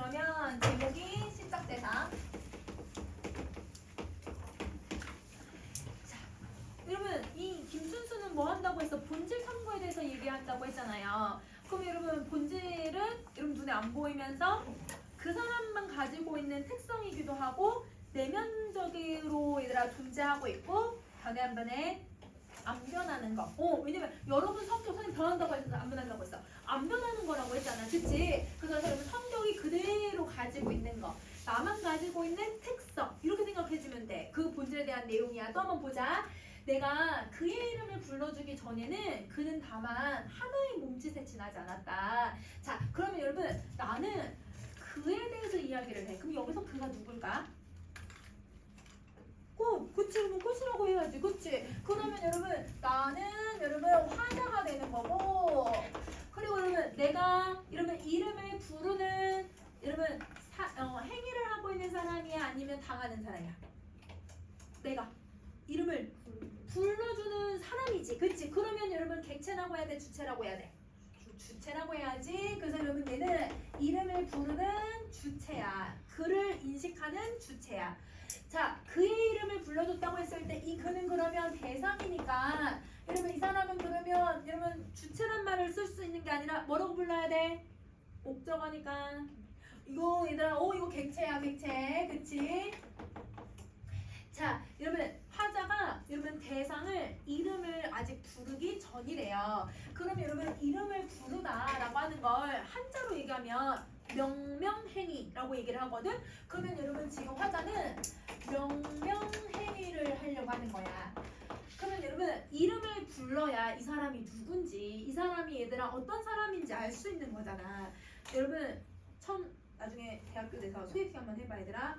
그러면 제목이 시적대사. 자, 여러분 이 김순수는 뭐 한다고 해서 본질 탐구에 대해서 얘기한다고 했잖아요. 그럼 여러분 본질은 여러분 눈에 안 보이면서 그 사람만 가지고 있는 특성이기도 하고 내면적으로 얘들아 존재하고 있고 변해 한 변해 안 변하는 거. 왜냐면 여러분 성격 선생님 변한다고 해서 안 변한다고 했어. 안 변하는 거라고 했잖아. 그치? 그래서 여러분 성격이 그대로 가지고 있는 거. 나만 가지고 있는 특성. 이렇게 생각해주면 돼. 그 본질에 대한 내용이야. 또 한번 보자. 내가 그의 이름을 불러주기 전에는 그는 다만 하나의 몸짓에 지나지 않았다. 자, 그러면 여러분 나는 그에 대해서 이야기를 해. 그럼 여기서 그가 누굴까? 꽃, 그치? 그러면 꽃이라고 해야지, 그치? 그러면 여러분 나는 여러분 화자가 되는 거고, 그리고 여러분 내가 여러분 이름을 부르는 여러분 행위를 하고 있는 사람이야, 아니면 당하는 사람이야? 내가 이름을 불러주는 사람이지, 그치? 그러면 여러분 객체라고 해야 돼, 주체라고 해야 돼? 주체라고 해야지. 그래서 여러분 얘는 이름을 부르는 주체야. 그를 인식하는 주체야. 자, 그의 이름을 불러줬다고 했을 때 이 그는 그러면 대상이니까 여러분 이 사람은 그러면 여러분 주체란 말을 쓸 수 있는 게 아니라 뭐라고 불러야 돼? 목적어니까. 이거 얘들아 이거 객체야, 객체. 그치? 자, 여러분 화자가 여러분 대상을 이름을 아직 부르기 전이래요. 그럼 여러분 이름을 부르다라고 하는 걸 한자로 얘기하면 명명행위라고 얘기를 하거든. 그러면 여러분 지금 화자는 명명행위를 하려고 하는 거야. 그러면 여러분 이름을 불러야 이 사람이 누군지, 이 사람이 얘들아 어떤 사람인지 알 수 있는 거잖아. 여러분 나중에 대학교 돼서 소개팅 한번 해봐 얘들아.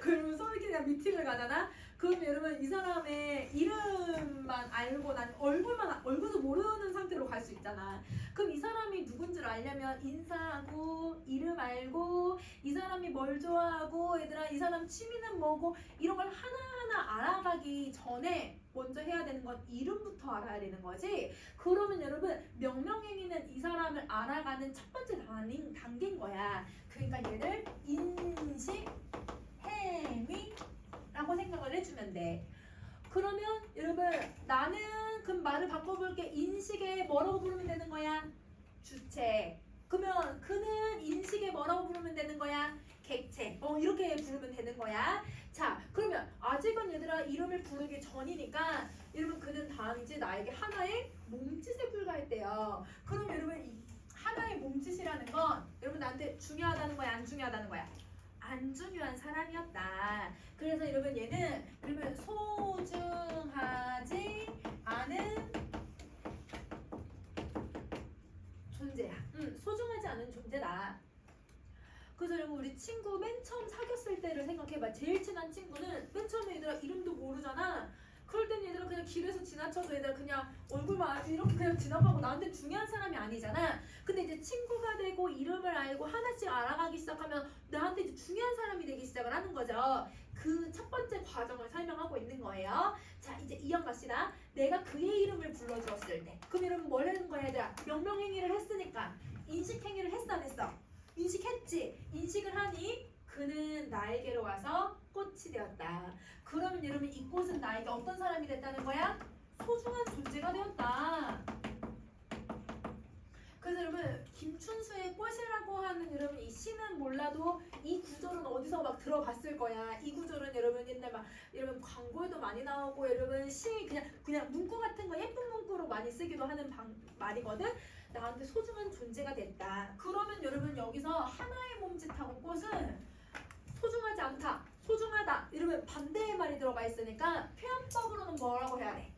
그러면 소개팅이랑 미팅을 가잖아. 그럼 여러분 이 사람의 이름만 알고 난 얼굴도 모르는 상태로 갈 수 있잖아. 그럼 이 사람이 누군지를 알려면 인사하고 이름 알고 이 사람이 뭘 좋아하고 얘들아 이 사람 취미는 뭐고 이런 걸 하나하나 알아가기 전에 먼저 해야 되는 건 이름부터 알아야 되는 거지. 그러면 여러분 명명행위는 이 사람을 알아가는 첫 번째 단계인 거야. 그러니까 얘를 인식행위라고 생각을 해주면 돼. 그러면 여러분 나는 그럼 말을 바꿔볼게. 인식에 뭐라고 부르면 되는 거야? 주체. 그러면 그는 인식에 뭐라고 부르면 되는 거야? 객체. 이렇게 부르면 되는 거야. 자, 그러면 아직은 얘들아 이름을 부르기 전이니까 여러분 그는 다음이지 나에게 하나의 몸짓에 불과했대요. 그럼 여러분 이 하나의 몸짓이라는 건 여러분 나한테 중요하다는 거야, 안 중요하다는 거야? 안 중요한 사람이었다. 그래서 여러분 얘는 그러면 소중하지 않은 존재야. 소중하지 않은 존재다. 그래서 여러분 우리 친구 맨 처음 사귀었을 때를 생각해봐. 제일 친한 친구는 맨 처음에 얘들아 이름도 모르잖아. 그럴 땐 얘들아 그냥 길에서 지나쳐도 얘들아 그냥 얼굴만 아주 이렇게 그냥 지나가고 나한테 중요한 사람이 아니잖아. 근데 이제 친구가 되고 이름을 알고 하나씩 알아가기 시작하면 나한테 이제 중요한 사람이 되기 시작을 하는 거죠. 그 첫 번째 과정을 설명하고 있는 거예요. 자, 이제 이어갑시다. 내가 그의 이름을 불러주었을 때 그럼 여러분 뭘 하는 거야 얘들아? 명명행위를 했으니까 인식행위를 했어 안 했어? 인식했지? 인식을 하니 그는 나에게로 와서 꽃이 되었다. 그러면 여러분 이 꽃은 나에게 어떤 사람이 됐다는 거야? 소중한 존재가 되었다. 그래서 여러분 김춘수의 꽃이라고 하는 여러분 이 시는 몰라도 이 구절은 어디서 막 들어봤을 거야. 이 구절은 여러분 옛날 막 여러분 광고에도 많이 나오고 여러분 시 그냥 문구 같은 거 예쁜 문구로 많이 쓰기도 하는 말이거든. 나한테 소중한 존재가 됐다. 그러면 여러분 여기서 하나의 몸짓하고 꽃은 소중하지 않다, 소중하다 이러면 반대의 말이 들어가 있으니까 표현법으로는 뭐라고 해야 돼?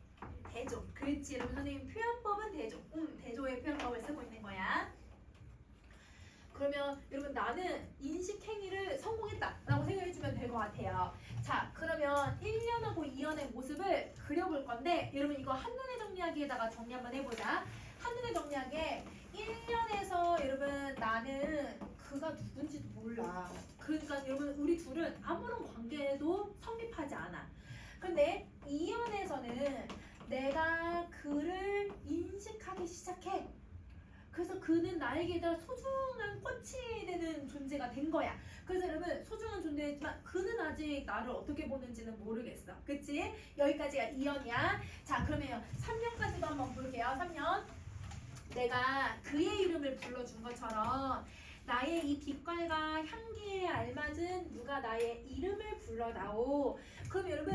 대조. 그렇지. 여러분 선생님 표현법은 대조. 대조의 표현법을 쓰고 있는 거야. 그러면 여러분 나는 인식행위를 성공했다라고 생각해주면 될 것 같아요. 자, 그러면 1년하고 2년의 모습을 그려볼 건데 여러분 이거 한눈에 정리하기에다가 정리 한번 해보자. 한눈에 정리하게 1년에서 여러분 나는 그가 누군지도 몰라. 그러니까 여러분 우리 둘은 아무런 관계도 성립하지 않아. 근데 2년에서는 내가 그를 인식하기 시작해. 그래서 그는 나에게 더 소중한 꽃이 되는 존재가 된 거야. 그래서 여러분 소중한 존재지만 그는 아직 나를 어떻게 보는지는 모르겠어. 그치? 여기까지가 2년이야. 자 그러면 3년까지도 한번 볼게요. 3년. 내가 그의 이름을 불러준 것처럼 나의 이 빛깔과 향기에 알맞은 누가 나의 이름을 불러다오. 그럼 여러분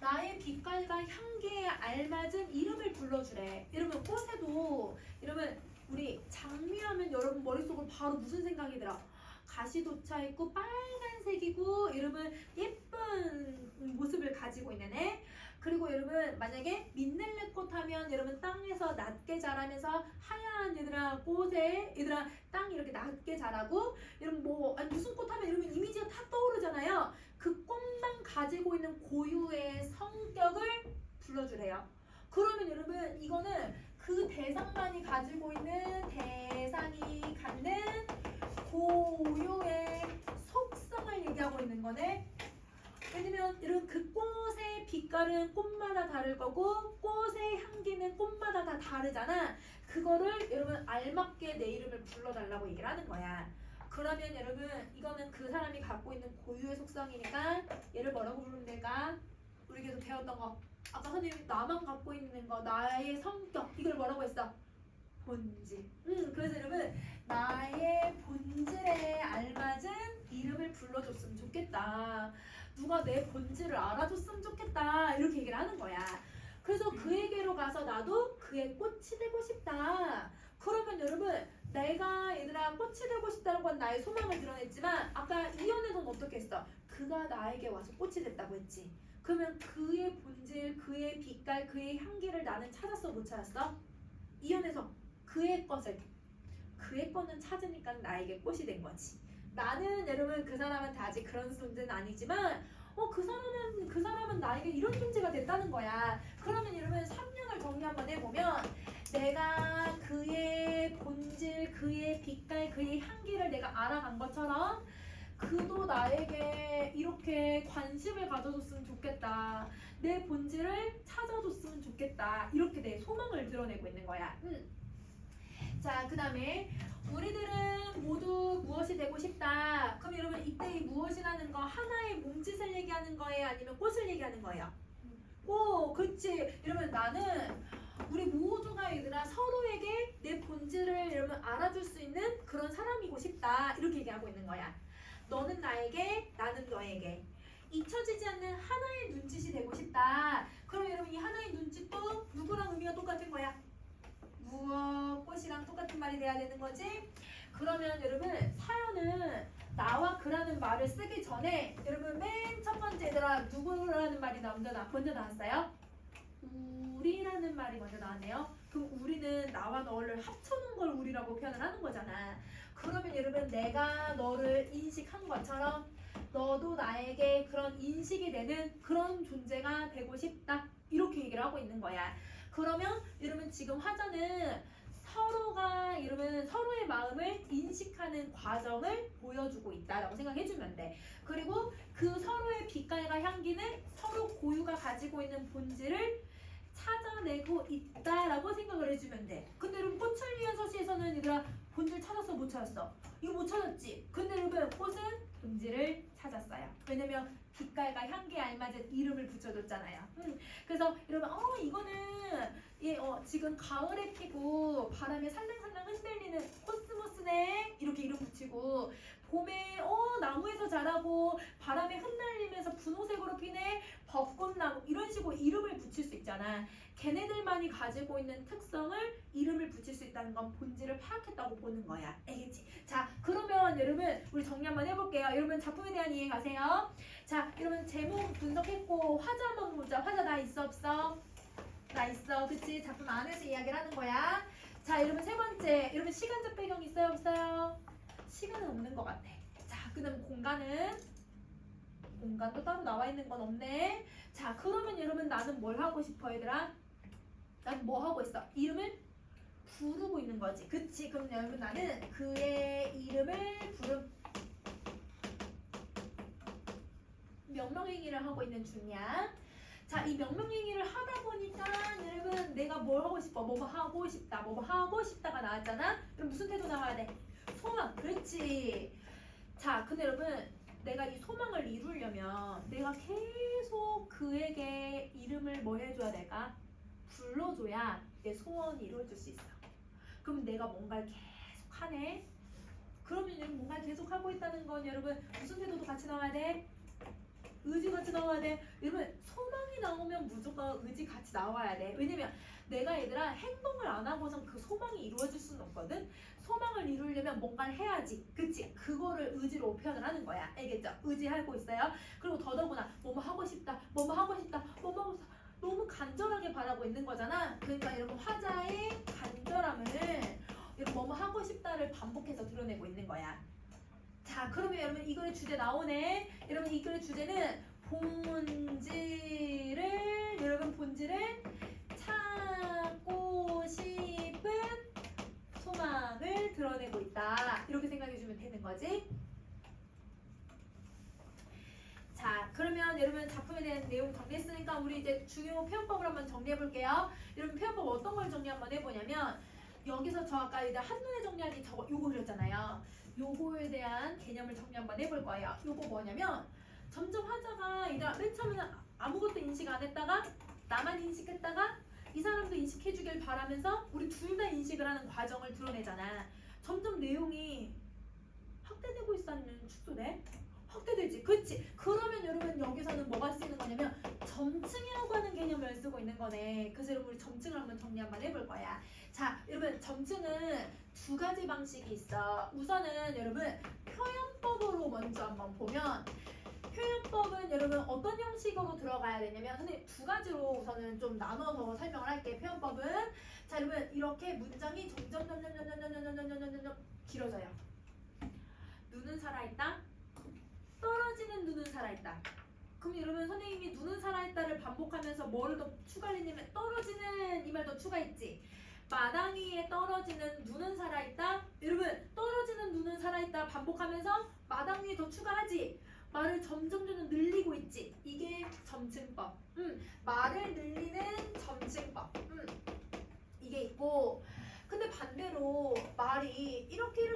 나의 빛깔과 향기에 알맞은 이름을 불러주래. 여러분 꽃에도 여러분 우리 장미하면 여러분 머릿속으로 바로 무슨 생각이 들어? 가시 돋쳐 있고 빨간색이고 여러분 예쁜 모습을 가지고 있는 애. 그리고 여러분 만약에 민들레꽃 하면 여러분 땅에서 낮게 자라면서 하얀 꽃에 땅이 이렇게 낮게 자라고 여러분 뭐 아니 무슨 꽃 하면 여러분 이미지가 다 떠오르잖아요. 그 꽃만 가지고 있는 고유의 성격을 불러주래요. 그러면 여러분 이거는 그 대상만이 가지고 있는 대상이 갖는 고유의 속성을 얘기하고 있는 거네. 왜냐면 여러분 그 꽃의 빛깔은 꽃마다 다를 거고 꽃의 향기는 꽃마다 다 다르잖아. 그거를 여러분 알맞게 내 이름을 불러달라고 얘기를 하는 거야. 그러면 여러분 이거는 그 사람이 갖고 있는 고유의 속성이니까 얘를 뭐라고 부르면 될까? 우리 계속 배웠던 거 아까 선생님이 나만 갖고 있는 거 나의 성격 이걸 뭐라고 했어? 본질. 그래서 여러분 나의 본질에 알맞은 이름을 불러줬으면 좋겠다. 누가 내 본질을 알아줬으면 좋겠다. 이렇게 얘기를 하는 거야. 그래서 그에게로 가서 나도 그의 꽃이 되고 싶다. 그러면 여러분 내가 얘들아 꽃이 되고 싶다는 건 나의 소망을 드러냈지만 아까 이연에서는 어떻게 했어? 그가 나에게 와서 꽃이 됐다고 했지. 그러면 그의 본질, 그의 빛깔, 그의 향기를 나는 찾았어 못 찾았어? 이연에서 그의 거는 찾으니까 나에게 꽃이 된 거지. 나는 여러분 그 사람한테 아직 그런 존재는 아니지만 그 사람은 나에게 이런 존재가 됐다는 거야. 그러면 여러분 3년을 정리 한번 해보면 내가 그의 본질, 그의 빛깔, 그의 향기를 내가 알아간 것처럼 그도 나에게 이렇게 관심을 가져줬으면 좋겠다. 내 본질을 찾아줬으면 좋겠다. 이렇게 내 소망을 드러내고 있는 거야. 자, 그 다음에 우리들은 모두 무엇이 되고 싶다. 그럼 여러분 이때 이 무엇이라는 거 하나의 몸짓을 얘기하는 거예요? 아니면 꽃을 얘기하는 거예요? 그치. 여러분 나는 우리 모두가 얘들아 서로에게 내 본질을 여러분 알아줄 수 있는 그런 사람이고 싶다. 이렇게 얘기하고 있는 거야. 너는 나에게, 나는 너에게. 잊혀지지 않는 하나의 눈짓이 되고 싶다. 그럼 여러분 이 하나의 눈짓도 누구랑 의미가 똑같은 거야? 무엇, 꽃이랑 똑같은 말이 돼야 되는 거지? 그러면 여러분 사연은 나와 그라는 말을 쓰기 전에 여러분 맨 첫 번째 얘들아 누구라는 말이 먼저 나왔어요? 우리라는 말이 먼저 나왔네요. 그럼 우리는 나와 너를 합쳐놓은 걸 우리라고 표현을 하는 거잖아. 그러면 여러분 내가 너를 인식한 것처럼 너도 나에게 그런 인식이 되는 그런 존재가 되고 싶다. 이렇게 얘기를 하고 있는 거야. 그러면 여러분 지금 화자는 서로가 여러분 서로의 마음을 인식하는 과정을 보여주고 있다라고 생각해주면 돼. 그리고 그 서로의 빛깔과 향기는 서로 고유가 가지고 있는 본질을 찾아내고 있다라고 생각을 해주면 돼. 근데 여러분 꽃을 위한 서시에서는 얘들아 본질 찾았어 못 찾았어? 이거 못 찾았지? 근데 여러분 꽃은 본질을 찾았어요. 왜냐면 빛깔과 향기에 알맞은 이름을 붙여줬잖아요. 그래서 여러분 이거는 지금 가을에 피고 바람에 살랑살랑 흔들리는 코스모스네 이렇게 이름 붙이고 봄에 나무에서 자라고 바람에 흩날리면서 분홍색으로 피네 벚꽃나무 이런 식으로 이름을 붙일 수 있잖아. 걔네들만이 가지고 있는 특성을 이름을 붙일 수 있다는 건 본질을 파악했다고 보는 거야. 알겠지? 자 그러면 여러분 우리 정리 한번 해볼게요. 여러분 작품에 대한 이해 가세요. 자 여러분 제목 분석했고 화자 한번 보자. 화자 나 있어 없어? 나 있어. 그치? 작품 안에서 이야기를 하는 거야. 자 여러분 세 번째 여러분 시간적 배경 있어요 없어요? 시간은 없는 것 같아. 자 그 다음 공간도 따로 나와 있는 건 없네. 자 그러면 여러분 나는 뭘 하고 싶어 얘들아? 난 뭐 하고 있어? 이름을 부르고 있는 거지. 그치? 그럼 여러분 나는 그의 이름을 명령행위를 하고 있는 중이야. 자, 이 명명행위를 하다 보니까 여러분 내가 뭘 하고 싶어? 뭐뭐 하고 싶다. 뭐뭐 하고 싶다가 나왔잖아. 그럼 무슨 태도 나와야 돼? 소망. 그렇지. 자, 근데 여러분 내가 이 소망을 이루려면 내가 계속 그에게 이름을 뭐 해줘야 될까? 불러줘야 내 소원이 이루어질 수 있어. 그럼 내가 뭔가를 계속 하네. 그러면 여러분 뭔가를 계속 하고 있다는 건 여러분 무슨 태도도 같이 나와야 돼? 의지 같이 나와야 돼. 여러분 소망이 나오면 무조건 의지 같이 나와야 돼. 왜냐면 내가 얘들아 행동을 안 하고선 그 소망이 이루어질 수는 없거든. 소망을 이루려면 뭔가를 해야지. 그치? 그거를 의지로 표현을 하는 거야. 알겠죠? 의지하고 있어요. 그리고 더더구나 뭐뭐 하고 싶다. 뭐뭐 하고 싶다. 뭐뭐 하고 싶다. 너무 간절하게 바라고 있는 거잖아. 그러니까 여러분 화자의 간절함을 여러분 뭐뭐 하고 싶다를 반복해서 드러내고 있는 거야. 자, 그러면 여러분 이 글의 주제 나오네. 여러분 이 글의 주제는 본질을 여러분 본질을 찾고 싶은 소망을 드러내고 있다. 이렇게 생각해 주면 되는 거지. 자, 그러면 여러분 작품에 대한 내용 정리했으니까 우리 이제 중요 표현법을 한번 정리해 볼게요. 여러분 표현법 어떤 걸 정리 한번 해보냐면 여기서 저 아까 이제 한눈에 정리하기 저거 요거 그렸잖아요. 요거에 대한 개념을 정리 한번 해볼 거예요. 요거 뭐냐면 점점 화자가 이제 맨 처음에는 아무것도 인식 안 했다가 나만 인식했다가 이 사람도 인식해주길 바라면서 우리 둘 다 인식을 하는 과정을 드러내잖아. 점점 내용이 확대되고 있다는 축소돼? 확대되지. 그치? 그러면 여러분 여기서는 뭐가 쓰이는 거냐면 점층이라고 하는 개념을 쓰고 있는 거네. 그래서 여러분 우리 점층을 한번 정리 한번 해볼 거야. 자, 여러분 점층은 두 가지 방식이 있어. 우선은 여러분 표현법으로 먼저 한번 보면 표현법은 여러분 어떤 형식으로 들어가야 되냐면 선생님 두 가지로 우선은 좀 나눠서 설명을 할게. 표현법은 자 여러분 이렇게 문장이 점점 길어져요. 눈은 살아있다. 떨어지는 눈은 살아있다. 그럼 여러분 선생님이 눈은 살아있다를 반복하면서 뭐를 더 추가했냐면 떨어지는 이 말 더 추가했지. 마당 위에 떨어지는 눈은 살아있다. 여러분 떨어지는 눈은 살아있다 반복하면서 마당 위에 더 추가하지. 말을 점점 늘리고 있지. 이게 점층법. 말을 늘리는 점층법. 이게 있고 근데 반대로 말이 이렇게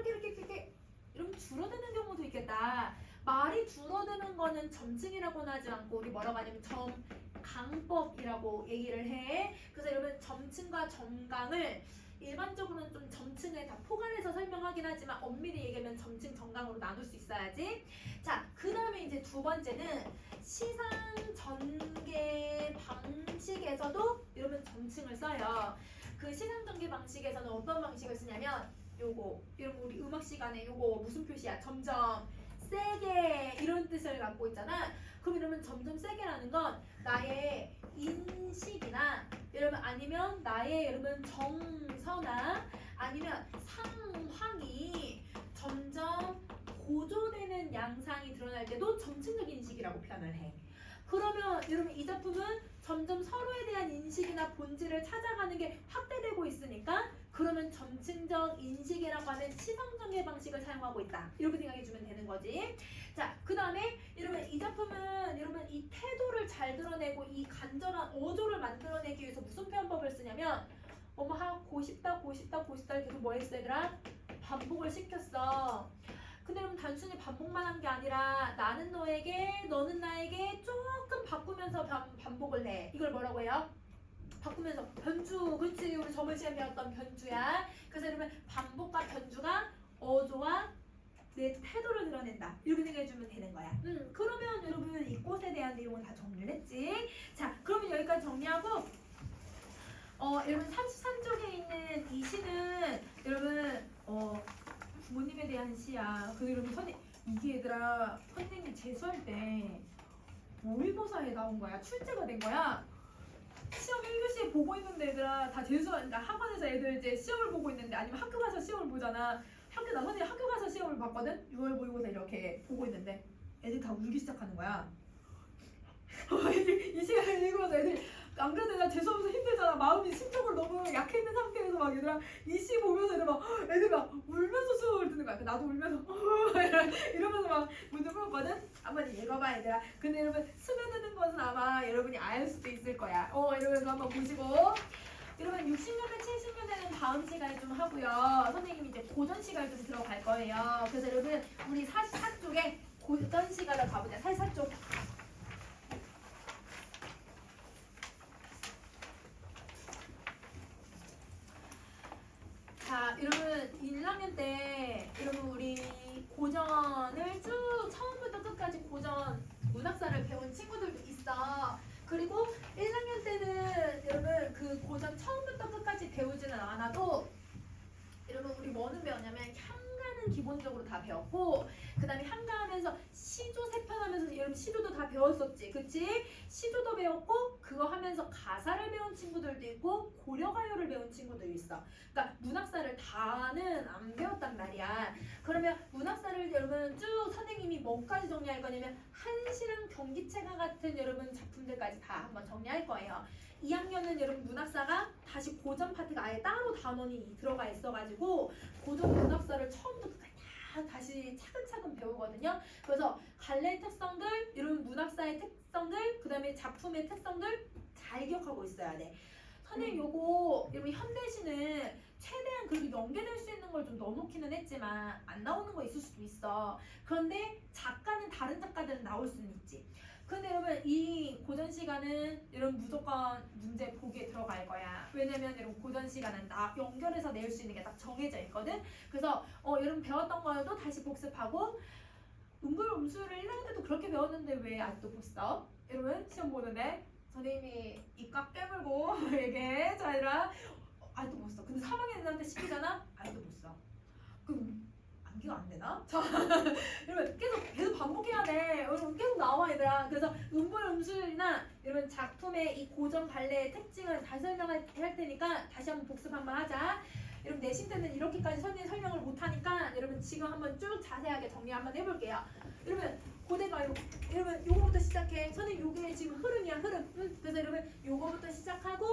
줄어드는 경우도 있겠다. 말이 줄어드는 거는 점층이라고는 하지 않고 우리 뭐라고 하냐면 점강법이라고 얘기를 해. 그래서 여러분 점층과 점강을 일반적으로는 좀 점층을 다 포괄해서 설명하긴 하지만 엄밀히 얘기하면 점층, 점강으로 나눌 수 있어야지. 자, 그 다음에 이제 두 번째는 시상 전개 방식에서도 여러분 점층을 써요. 그 시상 전개 방식에서는 어떤 방식을 쓰냐면 요거 여러분 우리 음악 시간에 요거 무슨 표시야? 점점 세게 이런 뜻을 갖고 있잖아. 그럼 여러분 점점 세게라는 건 나의 인식이나 여러분 아니면 나의 여러분 정서나 아니면 상황이 점점 고조되는 양상이 드러날 때도 점층적인 인식이라고 표현을 해. 그러면 여러분 이 작품은 점점 서로에 대한 인식이나 본질을 찾아가는 게 확대되고 있으니까 그러면 점층적 인식이라고 하는 시상전개 방식을 사용하고 있다. 이렇게 생각해주면 되는 거지. 자, 그 다음에 여러분 이 작품은 여러분 이 태도를 잘 드러내고 이 간절한 어조를 만들어내기 위해서 무슨 표현법을 쓰냐면 뭐뭐 하고 싶다 계속 뭐 했어 얘들아? 반복을 시켰어. 근데 여러분 단순히 반복만 한 게 아니라 나는 너에게 너는 나에게 조금 바꾸면서 반복을 해. 이걸 뭐라고 해요? 바꾸면서 변주. 그렇지, 우리 저번 시간에 배웠던 변주야. 그래서 여러분 반복과 변주가 어조와 내 태도를 드러낸다. 이렇게 생각해주면 되는 거야. 그러면 여러분 이 꽃에 대한 내용은 다 정리를 했지. 자, 그러면 여기까지 정리하고 여러분 33쪽에 있는 이 시는 여러분 부모님에 대한 시야. 그 여러분 이게 얘들아 선생님 재수할 때 모의고사에 나온 거야. 출제가 된 거야. 시험 1교시에 보고 있는데 얘들아 다 그러니까 학원에서 애들 이제 시험을 보고 있는데 아니면 학교 가서 시험을 보잖아. 나 선생님 학교 가서 시험을 봤거든. 6월 모의고사 이렇게 보고 있는데 애들 다 울기 시작하는 거야. 이 시간에 읽으면서 애들 안 그래도 내가 재수하면서 힘들잖아. 마음이 심적으로 너무 약해 있는 상태에서 막 얘들아 이 시 보면서 이러면 애들 막 울면서 수업을 듣는 거야. 나도 울면서 이러면서 막 문제 풀었거든. 한번 읽어봐 얘들아. 근데 여러분 스며드는 것은 아마 여러분이 알 수도 있을 거야. 이러면서 한번 보시고. 여러분 60년대 70년대는 다음 시간에 좀 하고요. 선생님이 이제 고전 시간에 좀 들어갈 거예요. 그래서 여러분 우리 44쪽에 고전 시간을 가보자. 44쪽. 자, 여러분 1학년 때 여러분 우리 고전을 쭉 처음부터 끝까지 고전 문학사를 배운 친구들도 있어. 그리고 1학년 때는 여러분 그 고전 처음부터 끝까지 배우지는 않아도 여러분 우리 뭐는 배웠냐면 향가는 기본적으로 다 배웠고 그 다음에 향가하면서 시조 세편하면서 여러분 시조도 다 배웠었지 그치? 시조도 배웠고 그거 하면서 가사를 배운 친구들도 있고 고려가요를 배운 친구들도 있어. 그러니까 문학사를 다는 안 배웠단 말이야. 그러면 문학사를 여러분 쭉 선생님이 뭐까지 정리할 거냐면 한시랑 경기체가 같은 여러분 작품들까지 다 한번 정리할 거예요. 2학년은 여러분 문학사가 다시 고전 파트가 아예 따로 단원이 들어가 있어가지고 고전 문학사를 처음부터 끝까지 다 다시 차근차근 배우거든요. 그래서 갈래의 특성들, 여러분 문학사의 특성들, 그 다음에 작품의 특성들 잘 기억하고 있어야 돼. 선생님 요거 여러분 현대시는 최대한 그래도 연계될 수 있는 걸 좀 넣어놓기는 했지만 안 나오는 거 있을 수도 있어. 그런데 작가는 다른 작가들은 나올 수는 있지. 근데 여러분 이 고전 시간은 여러분 무조건 문제 보기에 들어갈 거야. 왜냐면 여러분 고전 시간은 나 연결해서 낼 수 있는 게 딱 정해져 있거든. 그래서 여러분 배웠던 거도 다시 복습하고 음불 음수를 1학년 때도 그렇게 배웠는데 왜 아직도 못 써? 여러분 시험 보는데 선생님이 입각 깨물고 얘기해. 자 얘들아 아직도 못 써. 근데 3학년 애들한테 시키잖아? 아직도 못 써. 그럼 암기가 안 되나? 자, 여러분 계속 반복해야 돼. 여러분 계속 나와 얘들아. 그래서 음불 음술이나 여러분 작품의 이 고전 발레의 특징을 다시 설명할 테니까 다시 한번 복습 한번 하자. 여러분 내신 때는 이렇게까지 선생님 설명을 못 하니까 여러분 지금 한번 쭉 자세하게 정리 한번 해볼게요. 여러분 고대가 여러분 요거부터 시작해. 선생님 요게 지금 흐름이야 흐름. 그래서 여러분 요거부터 시작하고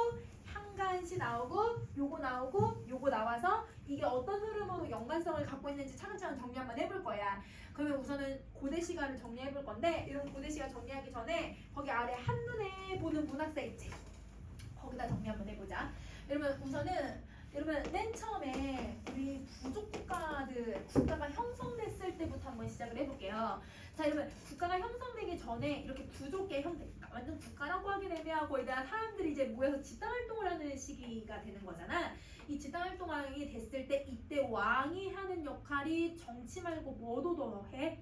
한간시 나오고 요거 나오고 요거 나와서 이게 어떤 흐름으로 연관성을 갖고 있는지 차근차근 정리 한번 해볼 거야. 그러면 우선은 고대 시가를 정리해 볼 건데 이런 고대 시가 정리하기 전에 거기 아래 한눈에 보는 문학사 있지? 거기다 정리 한번 해보자. 여러분 우선은 여러분 맨 처음에 우리 부족 국가가 형성됐을 때부터 한번 시작을 해볼게요. 자 여러분 국가가 형성되기 전에 이렇게 부족의 형태, 완전 국가라고 하긴 애매하고 일단 사람들이 이제 모여서 집단활동을 하는 시기가 되는 거잖아. 이 집단활동이 됐을 때 이때 왕이 하는 역할이 정치 말고 뭐도 더 해?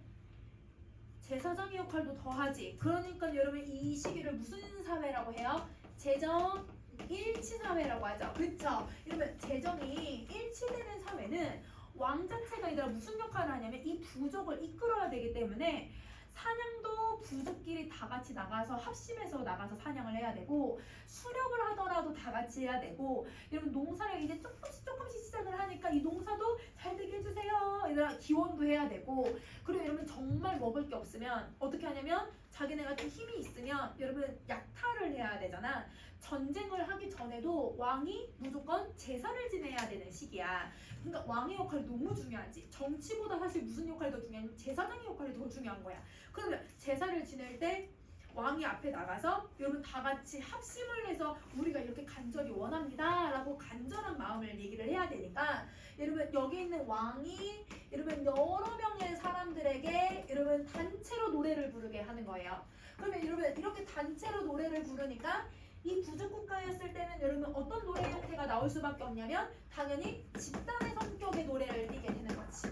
제사장의 역할도 더 하지. 그러니까 여러분 이 시기를 무슨 사회라고 해요? 재정 일치사회라고 하죠. 그쵸? 이러면 재정이 일치되는 사회는 왕 자체가 아니라 무슨 역할을 하냐면 이 부족을 이끌어야 되기 때문에 사냥도 부족끼리 다 같이 나가서 합심해서 나가서 사냥을 해야 되고 수렵을 하더라도 다 같이 해야 되고 여러분 농사를 이제 조금씩 시작을 하니까 이 농사도 잘 되게 해주세요. 얘들아 기원도 해야 되고 그리고 여러분 정말 먹을 게 없으면 어떻게 하냐면 자기네가 좀 힘이 있으면 여러분 약탈을 해야 되잖아. 전쟁을 하기 전에도 왕이 무조건 제사를 지내야 되는 시기야. 그러니까 왕의 역할이 너무 중요하지. 정치보다 사실 무슨 역할이 더 중요하냐면 제사장의 역할이 더 중요한 거야. 그러면 제사를 지낼 때 왕이 앞에 나가서 여러분 다 같이 합심을 해서 우리가 이렇게 간절히 원합니다 라고 간절한 마음을 얘기를 해야 되니까 여러분 여기 있는 왕이 여러분 여러 명의 사람들에게 여러분 단체로 노래를 부르게 하는 거예요. 그러면 여러분 이렇게 단체로 노래를 부르니까 이 부족국가였을 때는 여러분 어떤 노래 형태가 나올 수밖에 없냐면 당연히 집단의 성격의 노래를 띠게 되는 거지.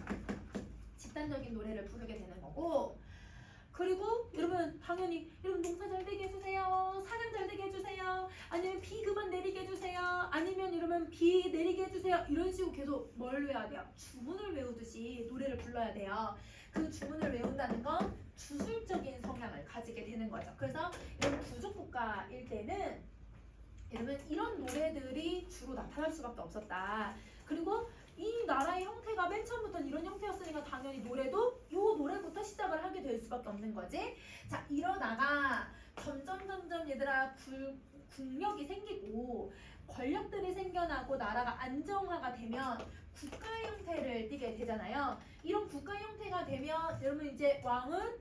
집단적인 노래를 부르게 되는 거고 그리고 여러분 당연히 여러분 농사 잘 되게 해주세요. 사냥 잘 되게 해주세요. 아니면 비 그만 내리게 해주세요. 아니면 여러분 비 내리게 해주세요. 이런 식으로 계속 뭘 외워야 돼요? 주문을 외우듯이 노래를 불러야 돼요. 그 주문을 외운다는 건 주술적인 성향을 가지게 되는 거죠. 그래서 여러분 부족국가일 때는 여러분 이런 노래들이 주로 나타날 수밖에 없었다. 그리고 이 나라의 형태가 맨 처음부터는 이런 형태였으니까 당연히 노래도 요 노래부터 시작을 하게 될 수밖에 없는 거지. 자, 이러다가 점점 얘들아 국력이 생기고 권력들이 생겨나고 나라가 안정화가 되면 국가 형태를 띠게 되잖아요. 이런 국가 형태가 되면 여러분 이제 왕은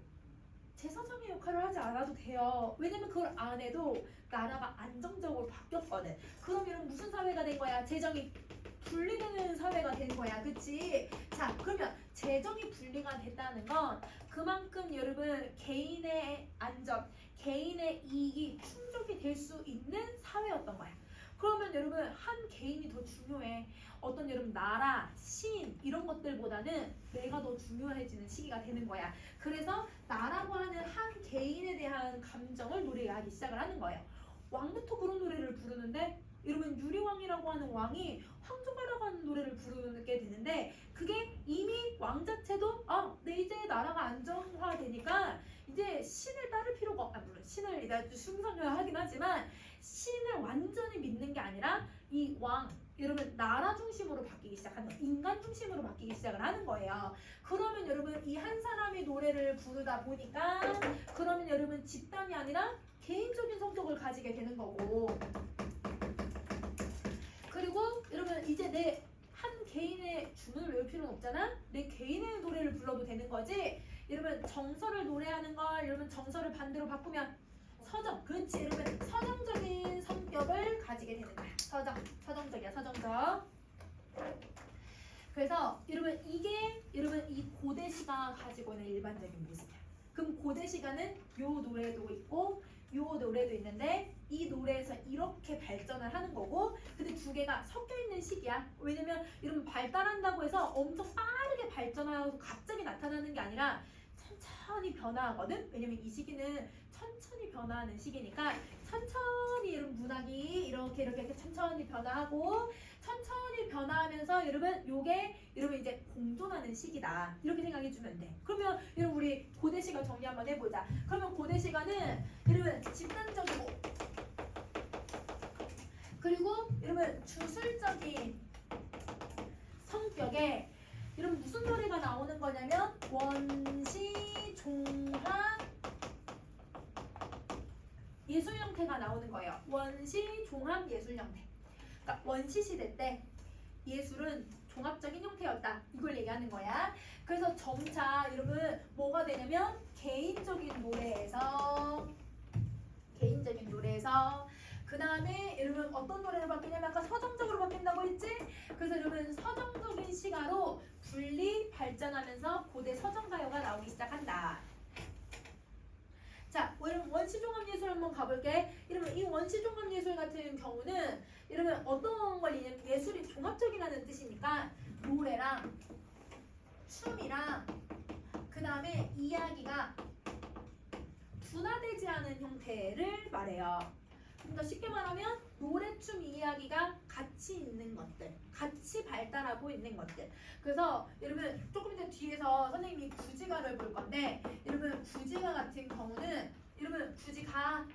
제사장의 역할을 하지 않아도 돼요. 왜냐면 그걸 안 해도 나라가 안정적으로 바뀌었거든. 그럼 여러분 무슨 사회가 된 거야? 재정이 분리되는 사회가 된 거야. 그치? 자, 그러면 재정이 분리가 됐다는 건 그만큼 여러분 개인의 안전, 개인의 이익이 충족이 될 수 있는 사회였던 거야. 그러면 여러분 한 개인이 더 중요해. 어떤 여러분 나라, 신 이런 것들보다는 내가 더 중요해지는 시기가 되는 거야. 그래서 나라고 하는 한 개인에 대한 감정을 노래하기 시작을 하는 거예요. 왕부터 그런 노래를 부르는데 여러분 유리왕이라고 하는 왕이 황조가라고 하는 노래를 부르게 되는데 그게 이미 왕 자체도 내 이제 나라가 안정화되니까 이제 신을 따를 필요가 물론 신을 내가 숭상을 하긴 하지만 신을 완전히 믿는 게 아니라 이 왕 여러분 나라 중심으로 바뀌기 시작하는 거예요. 인간 중심으로 바뀌기 시작을 하는 거예요. 그러면 여러분 이 한 사람이 노래를 부르다 보니까 그러면 여러분 집단이 아니라 개인적인 성격을 가지게 되는 거고 그리고 여러분 이제 내 한 개인의 주문을 외울 필요는 없잖아. 내 개인의 노래를 불러도 되는 거지. 여러분 정서를 노래하는 걸 여러분 정서를 반대로 바꾸면 서정. 그렇지. 여러분 서정적인 성격을 가지게 되는 거야. 서정적이야. 서정적. 그래서 여러분 이게 여러분 이 고대시가 가지고 있는 일반적인 모습이야. 그럼 고대시가는 요 노래도 있고 요 노래도 있는데 이 노래에서 이렇게 발전을 하는 거고 근데 두 개가 섞여 있는 시기야. 왜냐면 여러분 발달한다고 해서 엄청 빠르게 발전하고 갑자기 나타나는 게 아니라 천천히 변화하거든. 왜냐면 이 시기는 천천히 변화하는 시기니까 천천히 여러분 문학이 이렇게 천천히 변화하고 천천히 변화하면서 여러분 요게 여러분 이제 공존하는 시기다. 이렇게 생각해 주면 돼. 그러면 여러분 우리 고대시가 정리 한번 해보자. 그러면 고대시가는 여러분 집단적이고 그리고 여러분 주술적인 성격에 여러분 무슨 노래가 나오는 거냐면 원시 종합 예술 형태가 나오는 거예요. 원시 종합 예술 형태. 그러니까 원시 시대 때 예술은 종합적인 형태였다. 이걸 얘기하는 거야. 그래서 점차 여러분 뭐가 되냐면 개인적인 노래에서 그 다음에 여러분 어떤 노래로 바뀌냐면 아까 서정적으로 바뀐다고 했지? 그래서 여러분 서정적인 시가로 분리 발전하면서 고대 서정가요가 나오기 시작한다. 자, 여러분 원시종합예술 한번 가볼게. 여러분 이 원시종합예술 같은 경우는 여러분 어떤 걸 예술이 종합적이라는 뜻이니까 노래랑 춤이랑 그 다음에 이야기가 분화되지 않은 형태를 말해요. 그러니까 쉽게 말하면 노래, 춤, 이야기가 같이 있는 것들, 같이 발달하고 있는 것들. 그래서 여러분 조금 이따 뒤에서 선생님이 구지가를 볼 건데 여러분 구지가 같은 경우는 여러분 구지가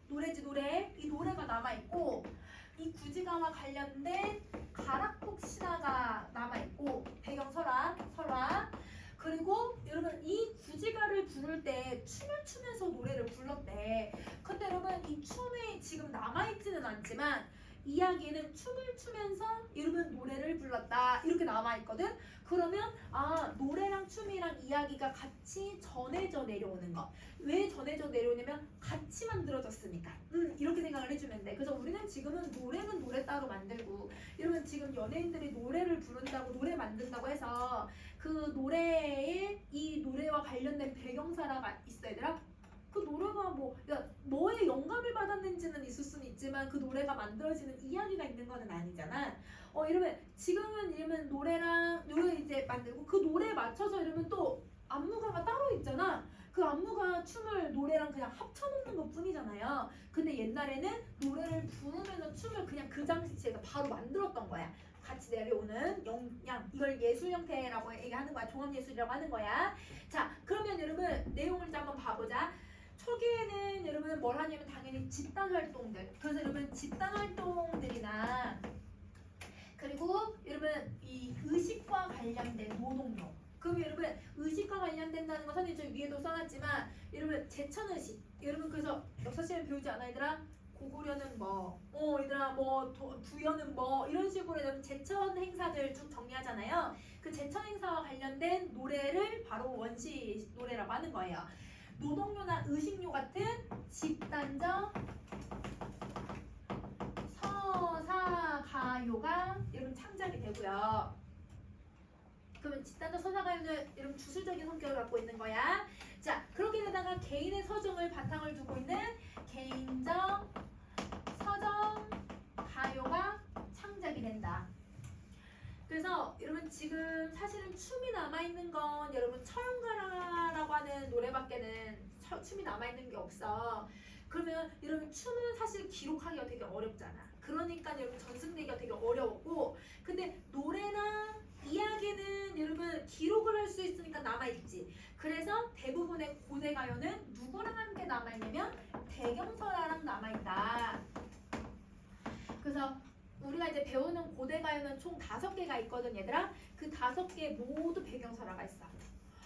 노래지 노래 이 노래가 남아있고 이 구지가와 관련된 가락곡 신화가 남아있고 배경 설화 그리고 여러분 이 구지가를 부를 때 춤을 추면서 노래를 불렀대. 근데 여러분 이 춤이 지금 남아있지는 않지만 이야기는 춤을 추면서 여러분 노래를 불렀다 이렇게 남아있거든. 그러면 노래랑 춤이랑 이야기가 같이 전해져 내려오는 거. 왜 전해져 내려오냐면 같이 만들어졌으니까 이렇게 생각을 해주면 돼. 그래서 우리는 지금은 노래는 노래 따로 만들고 여러분 지금 연예인들이 노래를 부른다고 노래 만든다고 해서 그 노래에 이 노래와 관련된 배경사라가 있어 얘들아. 그 노래가 뭐에 영감을 받았는지는 있을 수는 있지만 그 노래가 만들어지는 이야기가 있는 거는 아니잖아. 이러면 지금은 이러면 노래랑 노래 이제 만들고 그 노래에 맞춰서 이러면 또 안무가가 따로 있잖아. 그 안무가 춤을 노래랑 그냥 합쳐놓는 것 뿐이잖아요. 근데 옛날에는 노래를 부르면서 춤을 그냥 그 당시에 바로 만들었던 거야. 같이 내려오는 영양 이걸 예술 형태라고 얘기하는 거야. 종합예술이라고 하는 거야. 자, 그러면 여러분 내용을 한번 봐보자. 초기에는 여러분 뭘 하냐면 당연히 집단 활동들. 그래서 여러분 집단 활동들이나 그리고 그리고 여러분 이 의식과 관련된 노동요. 그럼 여러분 의식과 관련된다는 건 선생님 저 위에도 써놨지만 여러분 제천의식. 여러분 그래서 역사 시간에 배우지 않아 얘들아? 고구려는 뭐, 얘들아 뭐 부여는 뭐 이런 식으로 여러분 제천 행사들 쭉 정리하잖아요. 그 제천 행사와 관련된 노래를 바로 원시 노래라고 하는 거예요. 노동요나 의식요 같은 집단적 서사가요가 여러분 창작이 되고요. 그러면 집단적 서사가요는 여러분 주술적인 성격을 갖고 있는 거야. 자, 그렇게 되다가 개인의 서정을 바탕을 두고 있는 개인적 서정 가요가 창작이 된다. 그래서 여러분 지금 사실은 춤이 남아있는 건 여러분 처형가라라고 하는 노래밖에는 춤이 남아있는 게 없어. 그러면 여러분 춤은 사실 기록하기가 되게 어렵잖아. 그러니까 여러분 전승되기가 되게 어려웠고, 근데 노래나 이야기는 여러분 기록을 할 수 있으니까 남아있지. 그래서 대부분의 고대 가요는 누구랑 함께 남아있냐면 대경설화랑 남아있다. 그래서 우리가 이제 배우는 고대 가요는 총 5개가 있거든 얘들아. 그 5개 모두 배경설화가 있어.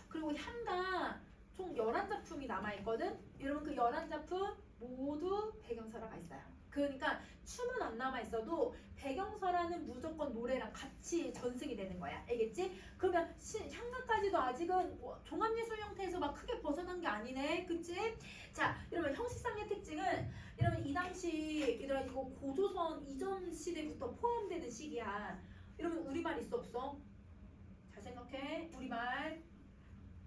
그리고 향가 총 11작품이 남아있거든. 여러분 그 11작품 모두 배경설화가 있어요. 그러니까 춤은 안 남아있어도 배경설화는 무조건 노래랑 같이 전승이 되는 거야. 알겠지? 그러면 향가까지도 아직은 종합예술 형태에서 막 크게 벗어난 게 아니네. 그치? 자, 여러분 형식상의 특징은 여러분 이 당시 얘들아 이거 고조선 이전 시대부터 포함되는 시기야. 여러분 우리말 있어 없어? 잘 생각해.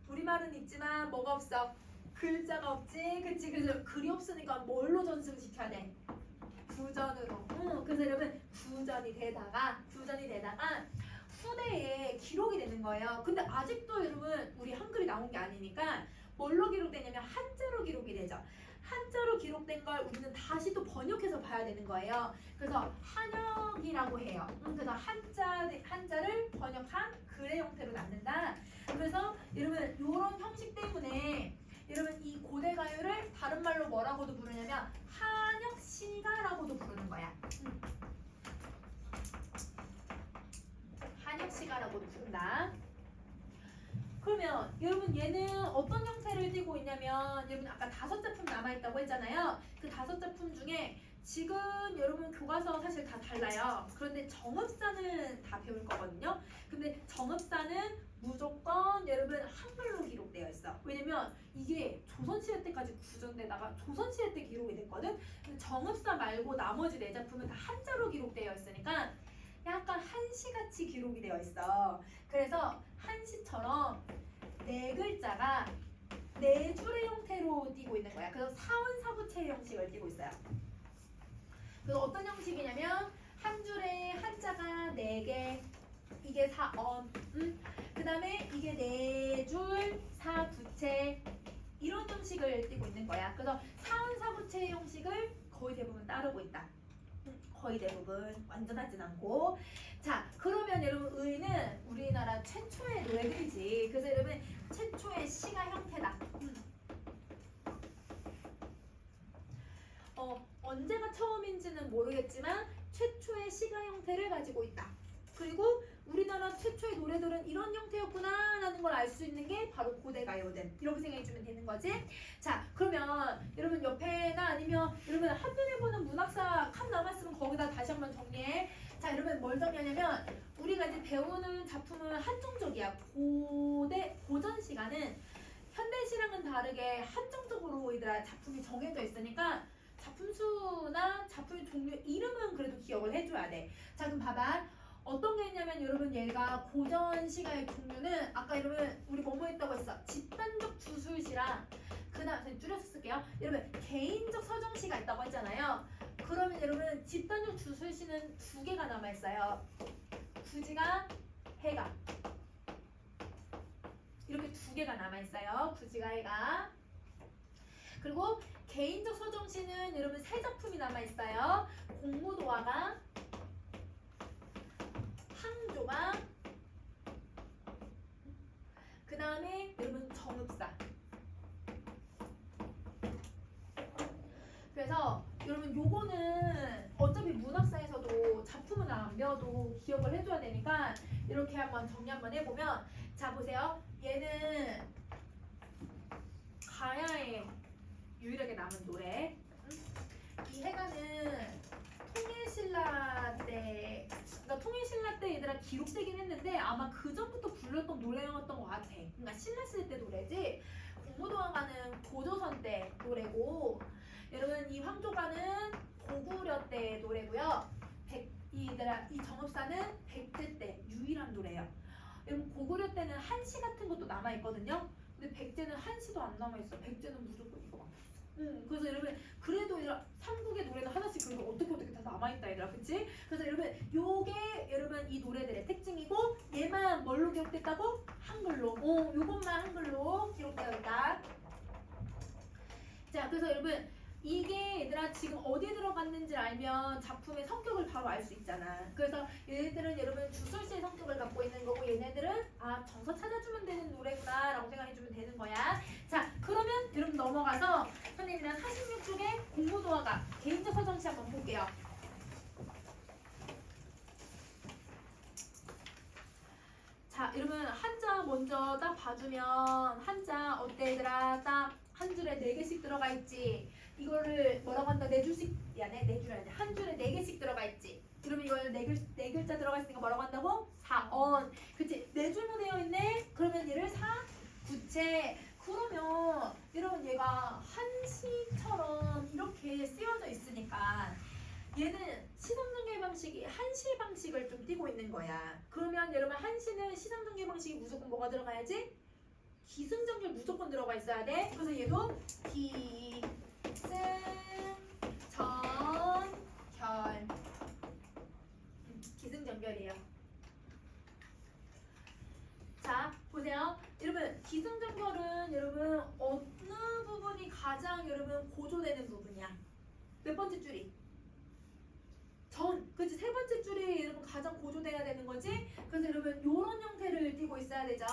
우리말은 있지만 뭐가 없어? 글자가 없지. 그치? 그래서 글이 없으니까 뭘로 전승시켜야 돼? 구전으로. 그래서 여러분 구전이 되다가 후대에 기록이 되는 거예요. 근데 아직도 여러분 우리 한글이 나온 게 아니니까 뭘로 기록되냐면 한자로 기록이 되죠. 한자로 기록된 걸 우리는 다시 또 번역해서 봐야 되는 거예요. 그래서 한역이라고 해요. 그래서 한자를 번역한 글의 형태로 남는다. 그래서 여러분 이런 형식 때문에 여러분 이 고대 가요를 다른 말로 뭐라고도 부르냐면 한역시가라고도 부르는 거야. 한역시가라고도 부른다. 그러면 여러분 얘는 어떤 형태를 띠고 있냐면 여러분 아까 5작품 남아있다고 했잖아요. 그 5작품 중에 지금 여러분 교과서 사실 다 달라요. 그런데 정읍사는 다 배울 거거든요. 근데 정읍사는 무조건 여러분 한글로 기록되어 있어. 왜냐면 이게 조선시대 때까지 구전되다가 조선시대 때 기록이 됐거든. 근데 정읍사 말고 나머지 4작품은 다 한자로 기록되어 있으니까 약간 한시같이 기록이 되어 있어. 그래서 한시처럼 4글자가 4줄의 형태로 띄고 있는 거야. 그래서 사원사부체 형식을 띄고 있어요. 그래서 어떤 형식이냐면 한 줄에 한자가 4개, 이게 사언, 그 다음에 이게 4줄 사부체 이런 형식을 띄고 있는 거야. 그래서 사원사부체 형식을 거의 대부분 따르고 있다. 거의 대부분 완전하진 않고. 자, 그러면 여러분 의는 우리나라 최초의 노래들이지. 그래서 여러분 최초의 시가 형태다. 언제가 처음인지는 모르겠지만 최초의 시가 형태를 가지고 있다. 그리고 우리나라 최초의 노래들은 이런 형태였구나 라는 걸 알 수 있는 게 바로 고대 가요들. 이렇게 생각해주면 되는 거지. 자, 그러면 여러분 옆에나 아니면 여러분 한눈에 보는 문학사 칸 남았으면 거기다 다시 한번 정리해. 자, 여러분 뭘 정리하냐면 우리가 이제 배우는 작품은 한정적이야. 고전 시간은 현대 시랑은 다르게 한정적으로 얘들아 작품이 정해져 있으니까 작품 수나 작품의 종류 이름은 그래도 기억을 해줘야 돼. 자, 그럼 봐봐. 어떤 게 있냐면 여러분 얘가 고전 시가의 종류는 아까 여러분 우리 뭐뭐 했다고 했어? 집단적 주술시랑 그다음 줄여서 쓸게요. 여러분 개인적 서정시가 있다고 했잖아요. 그러면 여러분 집단적 주술시는 2개가 남아있어요. 구지가 해가 이렇게 2개가 남아있어요. 구지가 해가. 그리고 개인적 서정시는 여러분 3작품이 남아있어요. 공무도화가, 항조가, 그 다음에 여러분 정읍사. 그래서 여러분 요거는 어차피 문학사에서도 작품은 안 배워도 기억을 해줘야 되니까 이렇게 한번 정리 한번 해보면 자 보세요. 얘는 가야에 유일하게 남은 노래. 이 해가는 통일신라 때, 그러니까 통일신라 때 얘들아 기록되긴 했는데 아마 그 전부터 불렀던 노래였던 것 같아. 그러니까 신라시대 때 노래지. 공무도화가는 고조선 때 노래고, 여러분 이 황조가는 고구려 때 노래고요. 얘들아 이 정읍사는 백제 때 유일한 노래예요. 여러분 고구려 때는 한시 같은 것도 남아 있거든요. 근데 백제는 한시도 안 남아 있어. 백제는 무조건 이거밖에 없어. 그래서 여러분 그래도 얘들아 삼국의 노래는 하나씩 그래도 어떻게 다 남아있다 얘들아 그치? 그래서 여러분 요게 여러분 이 노래들의 특징이고 얘만 뭘로 기록됐다고? 한글로 요것만 한글로 기록되어 있다. 자 그래서 여러분 이게 얘들아 지금 어디에 들어갔는지 알면 작품의 성격을 바로 알 수 있잖아. 그래서 얘네들은 여러분 주술시의 성격을 갖고 있는 거고 얘네들은 아 정서 찾아주면 되는 노래구나 라고 생각해주면 되는 거야. 자 그러면 여러분 넘어가서 선생님이랑 46쪽에 공무도화가 개인적 서정시 한번 볼게요. 자 여러분 한자 먼저 딱 봐주면 한자 어때 얘들아 딱 한 줄에 4개씩 들어가 있지. 이거를 뭐라고 한다? 4줄씩 네 줄 아니야. 한 줄에 4개씩 들어가 있지. 그러면 이걸 네 글자 들어가 있으니까 뭐라고 한다고? 사언. 그치? 4줄로 되어 있네. 그러면 얘를 사구체. 그러면 여러분 얘가 한시처럼 이렇게 쓰여져 있으니까 얘는 시성전개 방식이 한시 방식을 좀 띠고 있는 거야. 그러면 여러분 한시는 시성전개 방식이 무조건 뭐가 들어가야지? 기승전결 무조건 들어가 있어야 돼. 그래서 얘도 기승전결. 기승전결이에요. 자 보세요. 여러분 기승전결은 여러분 어느 부분이 가장 여러분 고조되는 부분이야? 몇 번째 줄이? 그치? 3번째 줄이 여러분 가장 고조돼야 되는 거지? 그래서 여러분 요런 형태를 띠고 있어야 되죠.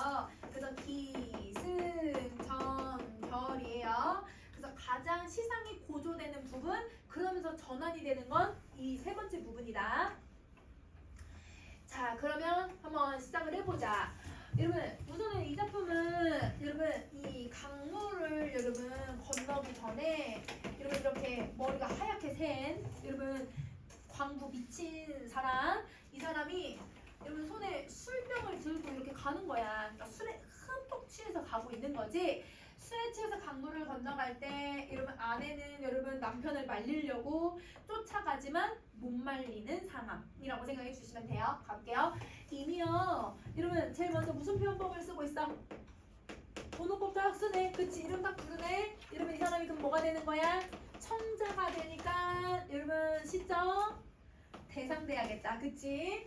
그래서 기승전결이에요. 그래서 가장 시상이 고조되는 부분, 그러면서 전환이 되는 건 이 3번째 부분이다. 자 그러면 한번 시작을 해보자. 여러분 우선은 이 작품은 여러분 이 강물을 여러분 건너기 전에 여러분 이렇게 머리가 하얗게 센 여러분 광부 미친 사람, 이 사람이 여러분 손에 술병을 들고 이렇게 가는 거야. 그러니까 술에 흠뻑 취해서 가고 있는 거지. 술에 취해서 강물을 건너갈 때 여러분 아내는 여러분 남편을 말리려고 쫓아가지만 못 말리는 상황이라고 생각해 주시면 돼요. 갈게요. 이미요. 여러분 제일 먼저 무슨 표현법을 쓰고 있어? 번호법 딱 쓰네. 그치? 이름 딱 부르네. 여러분 이 사람이 그럼 뭐가 되는 거야? 청자가 되니까 여러분 시점 대상돼야겠다. 그치?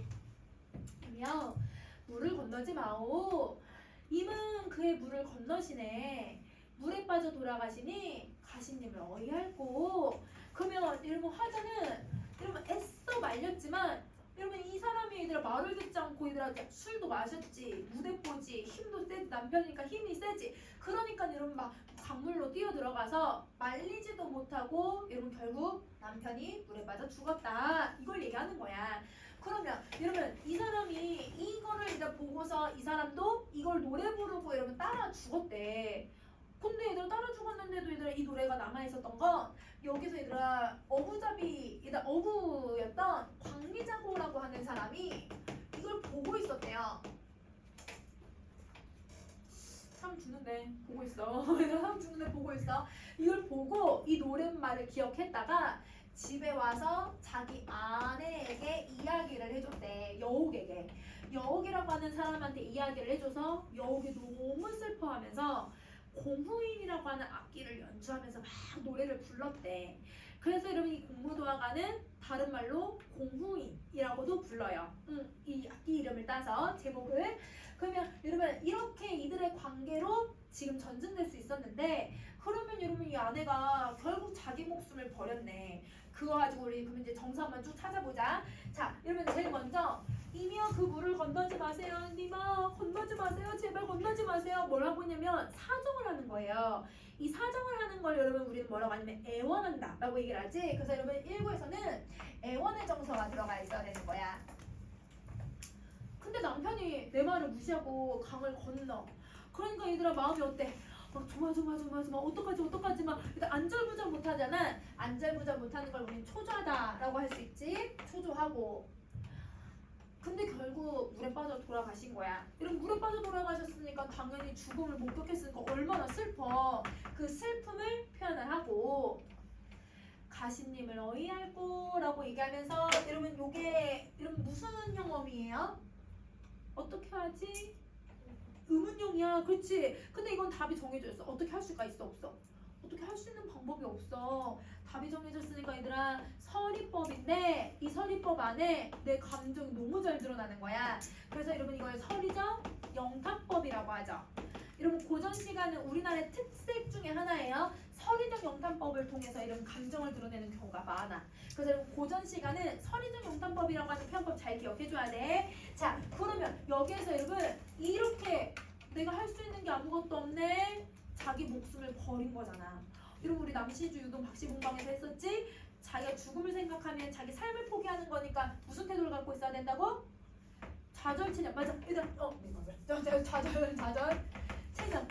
그러면 물을 건너지 마오. 임은 그의 물을 건너시네. 물에 빠져 돌아가시니 가시님을 어이할꼬. 그러면 여러분 화자는 여러분 애써 말렸지만 여러분 이 사람이 얘들아 말을 듣지 않고 얘들아 술도 마셨지, 무대뽀지, 힘도 세지, 남편이니까 힘이 세지. 그러니까 여러분 막 강물로 뛰어 들어가서 말리지도 못하고 여러분 결국 남편이 물에 빠져 죽었다. 이걸 얘기하는 거야. 그러면 여러분 이 사람이 이거를 이제 보고서 이 사람도 이걸 노래 부르고 여러분 따라 죽었대. 근데 얘들아 따라 죽었는데도 얘들아 이 노래가 남아있었던 건 여기서 얘들아 어부였던 광리자고라고 하는 사람이 이걸 보고 있었대요. 사람 죽는데 보고 있어. 사람 죽는데 보고 있어. 이걸 보고 이 노랫말을 기억했다가 집에 와서 자기 아내에게 이야기를 해줬대. 여옥에게. 여옥이라고 하는 사람한테 이야기를 해줘서 여옥이 너무 슬퍼하면서 공후인이라고 하는 악기를 연주하면서 막 노래를 불렀대. 그래서 여러분 이 공무도화가는 다른 말로 공후인이라고도 불러요. 이 악기 이름을 따서 제목을. 그러면 여러분 이렇게 이들의 관계로 지금 전승될 수 있었는데 그러면 여러분 이 아내가 결국 자기 목숨을 버렸네. 그거 가지고 우리 그럼 이제 정서 한번 쭉 찾아보자. 자 여러분 제일 먼저 이미야 그 물을 건너지 마세요. 님아 건너지 마세요. 제발 건너지 마세요. 뭘 하고 있냐면 사정을 하는 거예요. 이 사정을 하는 걸 여러분 우리는 뭐라고 하냐면 애원한다 라고 얘기를 하지. 그래서 여러분 1구에서는 애원의 정서가 들어가 있어야 되는 거야. 근데 남편이 내 말을 무시하고 강을 건너. 그러니까 얘들아 마음이 어때? 막 조마조마조마조마 어떡하지 막 일단 안절부절 못하잖아. 안절부절 못하는 걸 우리는 초조하다라고 할 수 있지. 초조하고. 근데 결국 물에 빠져 돌아가신 거야. 이런 물에 빠져 돌아가셨으니까 당연히 죽음을 목격했으니까 얼마나 슬퍼. 그 슬픔을 표현을 하고 가시님을 어이할고라고 얘기하면서 여러분 요게 여러분 무슨 영어이에요? 어떻게 하지? 의문용이야. 그렇지? 근데 이건 답이 정해져 있어. 어떻게 할 수가 있어? 없어? 어떻게 할 수 있는 방법이 없어. 답이 정해졌으니까 얘들아 서리법인데 이 서리법 안에 내 감정이 너무 잘 드러나는 거야. 그래서 여러분 이걸 서리적 영탄법이라고 하죠. 여러분 고전 시간은 우리나라의 특색 중에 하나예요. 서리적 영탄법을 통해서 이런 감정을 드러내는 경우가 많아. 그래서 여러분 고전 시간은 서리적 영탄법이라고 하는 표현법 잘 기억해줘야 돼. 자 그러면 여기에서 여러분 이렇게 내가 할 수 있는 게 아무것도 없네. 자기 목숨을 버린 거잖아. 여러분 우리 남시주 유동 박시공방에서 했었지? 자기가 죽음을 생각하면 자기 삶을 포기하는 거니까 무슨 태도를 갖고 있어야 된다고? 좌절체념. 맞아. 얘들아 좌절 체념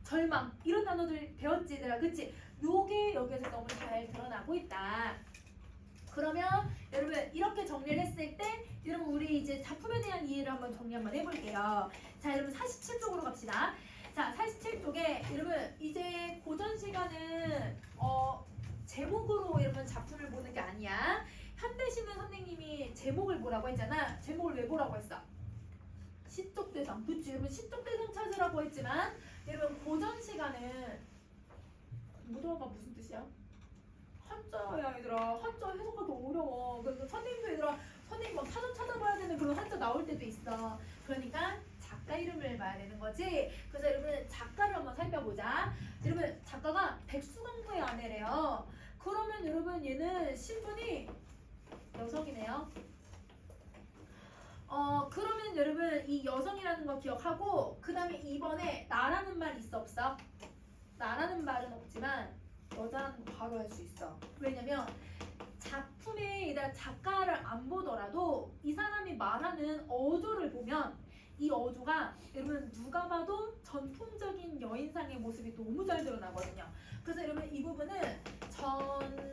절망 이런 단어들 배웠지 얘들아. 그치? 요게 여기에서 너무 잘 드러나고 있다. 그러면 여러분 이렇게 정리를 했을 때 여러분 우리 이제 작품에 대한 이해를 한번 정리 한번 해볼게요. 자 여러분 47쪽으로 갑시다. 자 47쪽에 여러분 이제 고전 시간은 제목으로 여러분 작품을 보는 게 아니야. 현대시는 선생님이 제목을 뭐라고 했잖아. 제목을 왜 보라고 했어? 시적 대상. 그치? 여러분 시적 대상 찾으라고 했지만 여러분 고전 시간은 무더가 무슨 뜻이야? 한자야 얘들아. 한자 해석하기 어려워. 그래서 선생님도 얘들아 선생님 막 사전 찾아봐야 되는 그런 한자 나올 때도 있어. 그러니까 작가 이름을 봐야 되는 거지. 그래서 여러분 작가를 한번 살펴보자. 여러분 작가가 백수강부의 아내래요. 그러면 여러분 얘는 신분이 여성이네요. 그러면 여러분 이 여성이라는 거 기억하고 그 다음에 2번에 나라는 말 있어 없어? 나라는 말은 없지만 여자는 바로 할 수 있어. 왜냐면 작품에 작가를 안 보더라도 이 사람이 말하는 어조를 보면 이 어조가 여러분 누가 봐도 전통적인 여인상의 모습이 너무 잘 드러나거든요. 그래서 여러분 이 부분은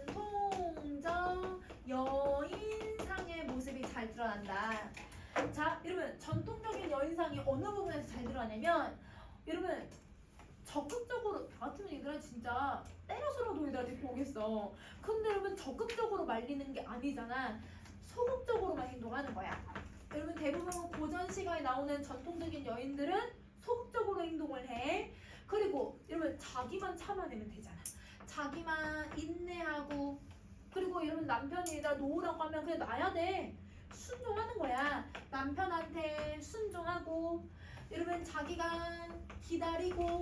전통적 여인상의 모습이 잘 드러난다. 자 여러분 전통적인 여인상이 어느 부분에서 잘 드러나냐면 여러분 적극적으로 나 같으면 얘들아 진짜 때려서라도 얘들한테 보겠어. 근데 여러분 적극적으로 말리는 게 아니잖아. 소극적으로만 행동하는 거야. 여러분 대부분 고전 시가에 나오는 전통적인 여인들은 소극적으로 행동을 해. 그리고 여러분 자기만 참아내면 되잖아. 자기만 인내하고 그리고 여러분 남편이 얘들아 놓으라고 하면 그냥 놔야 돼. 순종하는 거야. 남편한테 순종하고 여러분 자기가 기다리고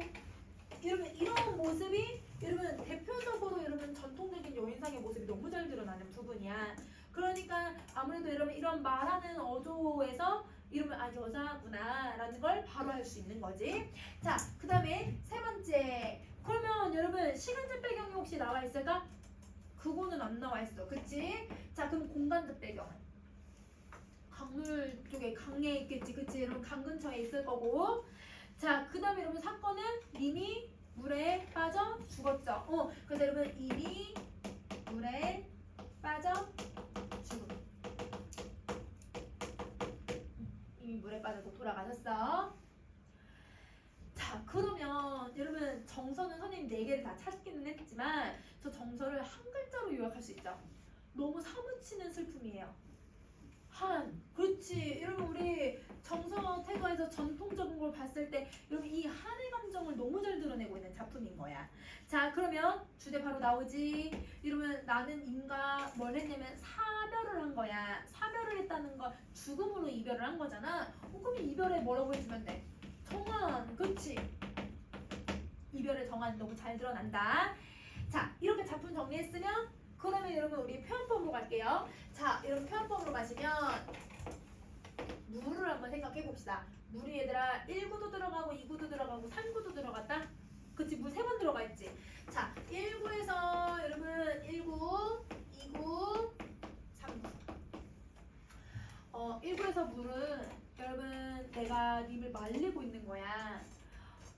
여러분 이런 모습이 여러분 대표적으로 여러분 전통적인 여인상의 모습이 너무 잘 드러나는 부분이야. 그러니까 아무래도 여러분 이런 말하는 어조에서 이러면 아 여자구나 라는 걸 바로 알 수 있는 거지. 자 그 다음에 세 번째 그러면 여러분 시간적 배경이 혹시 나와 있을까? 그거는 안 나와 있어. 그치? 자 그럼 공간적 배경 강물 쪽에 강에 있겠지. 그치? 여러분 강 근처에 있을 거고 자 그 다음에 여러분 사건은 이미 물에 빠져 죽었죠. 그래서 여러분 이미 물에 빠져 죽음. 이미 물에 빠져서 돌아가셨어. 자 그러면 여러분 정서는 선생님 4개를 다 찾기는 했지만 저 정서를 한 글자로 요약할 수 있죠. 너무 사무치는 슬픔이에요. 한. 그렇지. 여러분 우리 정서 태도에서 전통적인 걸 봤을 때 여러분 이 한의 감정을 너무 잘 드러내고 있는 작품인 거야. 자 그러면 주제 바로 나오지. 이러면 나는 인가 뭘 했냐면 사별을 한 거야. 사별을 했다는 거 죽음으로 이별을 한 거잖아. 그럼 이별에 뭐라고 해주면 돼? 정한. 그렇지. 이별의 정한 너무 잘 드러난다. 자 이렇게 작품 정리했으면 그러면 여러분 우리 표현법으로 갈게요. 자, 여러분 표현법으로 가시면 물을 한번 생각해 봅시다. 물이 얘들아 1구도 들어가고 2구도 들어가고 3구도 들어갔다. 그치, 물 3번 들어가 있지. 자, 1구에서 여러분 1구, 2구, 3구. 1구에서 물은 여러분 내가 님을 말리고 있는 거야.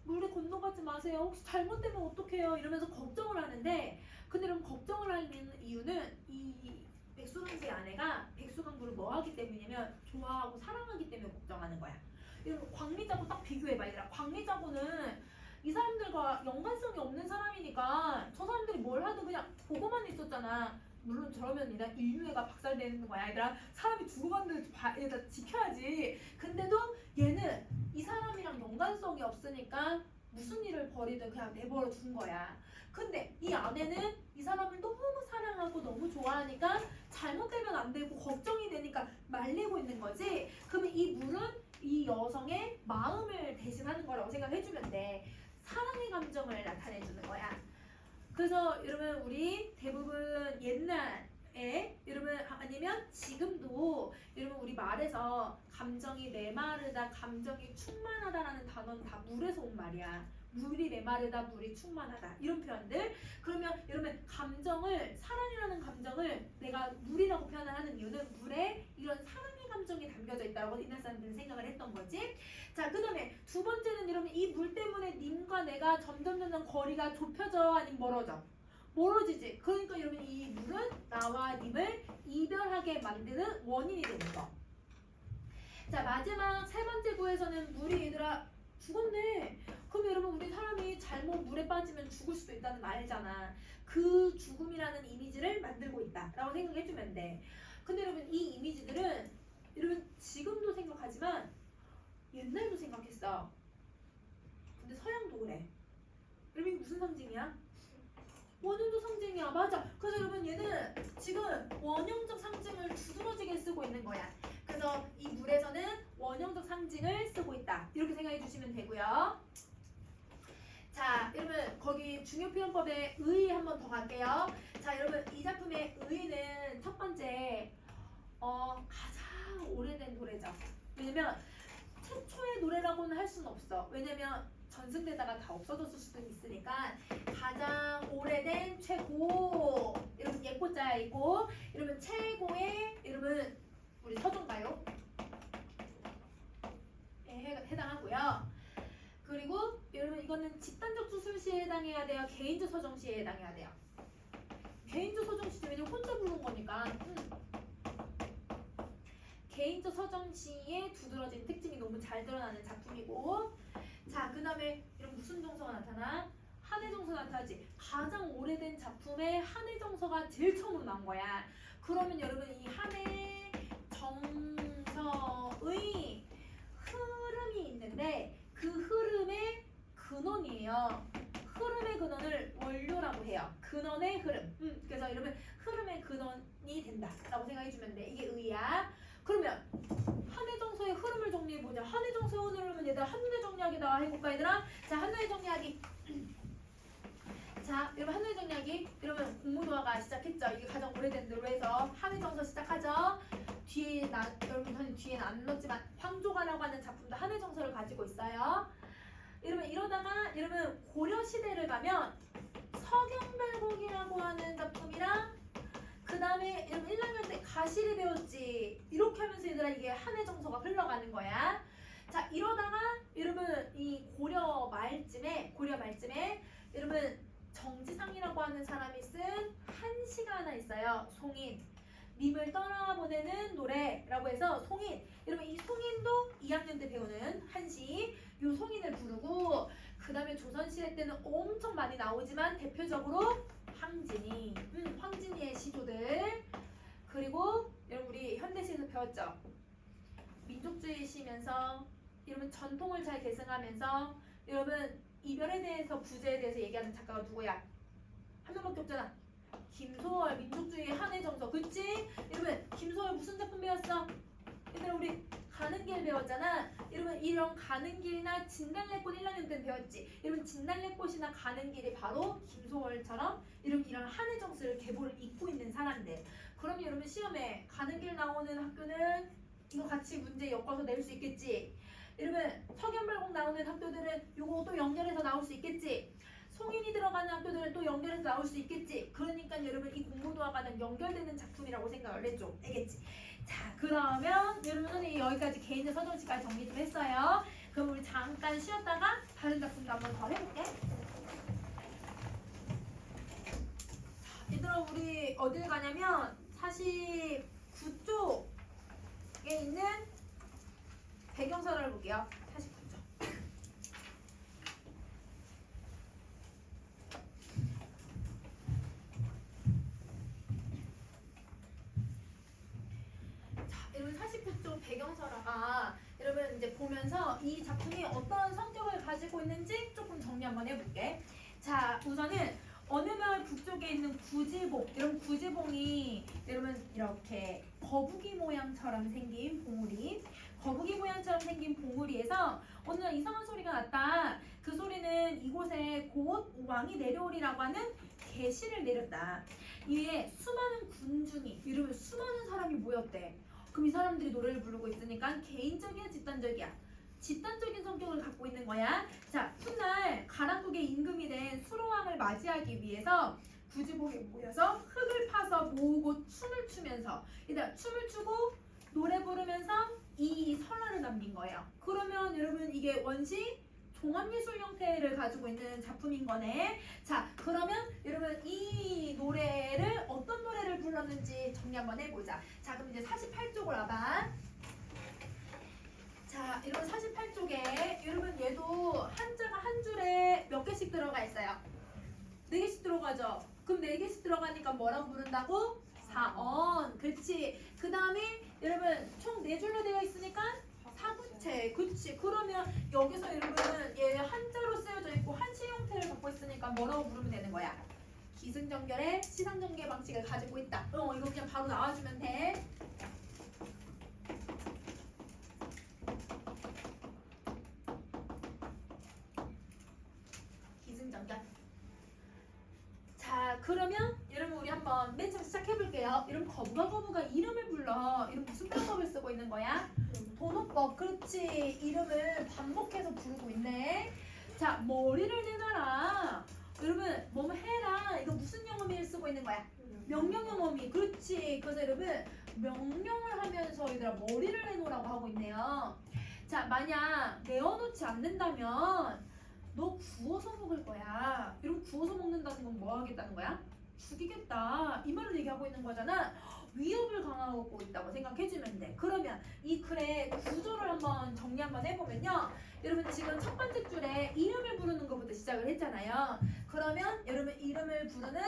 물에 건너가지 마세요. 혹시 잘못되면 어떡해요? 이러면서 걱정을 하는데, 근데 여러분 걱정을 하는 이유는 이 백수강수의 아내가 백수강구를 뭐 하기 때문이냐면 좋아하고 사랑하기 때문에 걱정하는 거야. 여러분 광리자고 딱 비교해봐 얘들아. 광리자고는 이 사람들과 연관성이 없는 사람이니까 저 사람들이 뭘 하든 그냥 보고만 있었잖아. 물론 저러면 얘들아 인류애가 박살내는 거야. 얘들아 사람이 죽어가는데 얘들아 지켜야지. 근데도 얘는 이 사람이랑 연관성이 없으니까 무슨 일을 벌이든 그냥 내버려 둔 거야. 근데 이 아내는 이 사람을 너무 사랑하고 너무 좋아하니까 잘못되면 안 되고 걱정이 되니까 말리고 있는 거지. 그러면 이 물은 이 여성의 마음을 대신하는 거라고 생각해주면 돼. 사랑의 감정을 나타내주는 거야. 그래서 여러분 우리 대부분 옛날에 여러분 아니면 지금도 여러분 우리 말에서 감정이 메마르다, 감정이 충만하다라는 단어는 다 물에서 온 말이야. 물이 메마르다, 물이 충만하다 이런 표현들. 그러면 여러분 감정을 사랑이라는 감정을 내가 물이라고 표현을 하는 이유는 물에 이런 사랑의 감정이 담겨져 있다고 옛날 사람들은 생각을 했던 거지. 자, 그 다음에 두 번째는 여러분 이 물 때문에 님과 내가 점점 거리가 좁혀져 아니면 멀어져? 멀어지지. 그러니까 여러분 이 물은 나와 님을 이별하게 만드는 원인이 되는 거. 자, 마지막 세 번째 구에서는 물이 얘들아 죽었네. 그럼 여러분 우리 사람이 잘못 물에 빠지면 죽을 수도 있다는 말이잖아. 그 죽음이라는 이미지를 만들고 있다라고 생각해주면 돼. 근데 여러분 이 이미지들은 여러분 지금도 생각하지만 옛날도 생각했어. 근데 서양도 그래. 여러분 이게 무슨 상징이야? 원형적 상징이야. 맞아. 그래서 여러분 얘는 지금 원형적 상징을 두드러지게 쓰고 있는 거야. 그래서 이 물에서는 원형적 상징을 쓰고 있다. 이렇게 생각해 주시면 되고요. 자, 여러분 거기 중요 표현법의 의 한 번 더 갈게요. 자, 여러분 이 작품의 의는 첫 번째 가장 오래된 노래죠. 왜냐면 최초의 노래라고는 할 수는 없어. 왜냐면 전승되다가 다 없어졌을 수도 있으니까 가장 오래된 최고 여러분 예고자야 있고 여러분 최고의 여러분 우리 서정가요에 해당하고요. 그리고 여러분 이거는 집단적 주술 시에 해당해야 돼요? 개인적 서정 시에 해당해야 돼요? 개인적 서정 시죠. 왜냐면 혼자 부른 거니까. 개인적 서정 시에 두드러진 특징이 너무 잘 드러나는 작품이고. 자, 그 다음에 이런 무슨 정서가 나타나? 한해 정서가 나타나지. 가장 오래된 작품에 한해 정서가 제일 처음으로 나온 거야. 그러면 여러분 이 한해 정서의 흐름이 있는데 그 흐름의 근원이에요. 흐름의 근원을 원료라고 해요. 근원의 흐름. 그래서 여러분 흐름의 근원이 된다라고 생각해주면 돼. 이게 의야. 그러면 한해 정서의 흐름을 정리해보자. 한해 정서의 흐름은 얘들아 한눈에 정리하기 나와 해볼까 얘들아? 자, 한눈에 정리하기. 자, 여러분 한눈에 정리하기. 여러분 공무노화가 시작했죠. 이게 가장 오래된 노래에서 한해 정서 시작하죠. 여러분 뒤에는 안 넣었지만 황조가라고 하는 작품도 한해 정서를 가지고 있어요. 여러분 이러다가 여러분 고려 시대를 가면 서경별곡이라고 하는 작품이랑 그 다음에 여러분 1학년 때 가시를 배웠지. 이렇게 하면서 얘들아 이게 한해 정서가 흘러가는 거야. 자, 이러다가 여러분 이 고려 말쯤에 여러분 정지상이라고 하는 사람이 쓴 한시가 하나 있어요. 송인. 님을 떠나보내는 노래라고 해서 송인. 여러분 이 송인도 2학년 때 배우는 한시. 요 송인을 부르고 그 다음에 조선시대 때는 엄청 많이 나오지만 대표적으로 황진이의 시조들. 그리고 여러분 우리 현대시에서 배웠죠. 민족주의 시면서 여러분 전통을 잘 계승하면서 여러분 이별에 대해서 부재에 대해서 얘기하는 작가가 누구야? 한 명밖에 없잖아. 김소월. 민족주의의 한해 정서. 그치? 여러분 김소월 무슨 작품 배웠어? 얘들아 우리 가는 길 배웠잖아. 여러분 여러분 이런 가는 길이나 진달래꽃 1학년 때는 배웠지. 여러분 진달래꽃이나 가는 길이 바로 김소월처럼 이런 한의 정수를 계보를 잇고 있는 사람들. 그럼 여러분 시험에 가는 길 나오는 학교는 이거 같이 문제 엮어서 낼 수 있겠지. 여러분 석연발곡 나오는 학교들은 이거 또 연결해서 나올 수 있겠지. 송인이 들어가는 학교들은 또 연결해서 나올 수 있겠지. 그러니까 여러분 이 공부도화가는 연결되는 작품이라고 생각을 해줘. 알겠지? 자, 그러면 여러분 선생님이 여기까지 개인의 서정치까지 정리 좀 했어요. 그럼 우리 잠깐 쉬었다가 다른 작품도 한번 더 해볼게. 자, 얘들아 우리 어딜 가냐면 49쪽에 있는 배경설을 볼게요. 49쪽. 여러분 49쪽 배경설화가 여러분 이제 보면서 이 작품이 어떤 성격을 가지고 있는지 조금 정리 한번 해볼게. 자, 우선은 어느 마을 북쪽에 있는 구지봉, 이런 구지봉이 여러분 이렇게 거북이 모양처럼 생긴 봉우리, 거북이 모양처럼 생긴 봉우리에서 어느 날 이상한 소리가 났다. 그 소리는 이곳에 곧 왕이 내려오리라고 하는 계시를 내렸다. 이에 수많은 군중이, 여러분 수많은 사람이 모였대. 그럼 이 사람들이 노래를 부르고 있으니까 개인적이야, 집단적이야? 집단적인 성격을 갖고 있는 거야. 자, 훗날 가랑국의 임금이 된 수로왕을 맞이하기 위해서 구지봉에 모여서 흙을 파서 모으고 춤을 추면서 일단 춤을 추고 노래 부르면서 이 설화를 남긴 거예요. 그러면 여러분 이게 원시 종합예술 형태를 가지고 있는 작품인 거네. 자, 그러면 여러분 이 노래를 어떤 노래를 불렀는지 정리 한번 해보자. 자, 그럼 이제 48쪽을 와봐. 자, 여러분 48쪽에 여러분 얘도 한자가 한 줄에 몇 개씩 들어가 있어요? 4개씩 들어가죠? 그럼 4개씩 들어가니까 뭐라고 부른다고? 사언. 그렇지. 그 다음에 여러분 총 4줄로 되어 있으니까 사부채. 그렇지. 그러면 여기서 여러분 얘 한자로 쓰여져 있고 한시 형태를 갖고 있으니까 뭐라고 부르면 되는 거야? 기승전결의 시상전개 방식을 가지고 있다. 이거 그냥 바로 나와주면 돼. 기승전결. 자, 그러면 여러분 우리 한번 맨 처음 시작해볼게요. 여러분 거부가 이름을 불러. 이름 무슨 방법을 쓰고 있는 거야? 번호법. 그렇지. 이름을 반복해서 부르고 있네. 자, 머리를 내놔라. 여러분 뭐뭐 해라. 이거 무슨 영어미를 쓰고 있는 거야? 명령 영어미. 그렇지. 그래서 여러분 명령을 하면서 얘들아 머리를 내놓으라고 하고 있네요. 자, 만약 내어놓지 않는다면 너 구워서 먹을 거야. 이러면 구워서 먹는다는 건 뭐 하겠다는 거야? 죽이겠다. 이 말을 얘기하고 있는 거잖아. 위협을 강화하고 있다고 생각해주면 돼. 그러면 이 글의 구조를 한번 정리 한번 해보면요. 여러분 지금 첫 번째 줄에 이름을 부르는 것부터 시작을 했잖아요. 그러면 여러분 이름을 부르는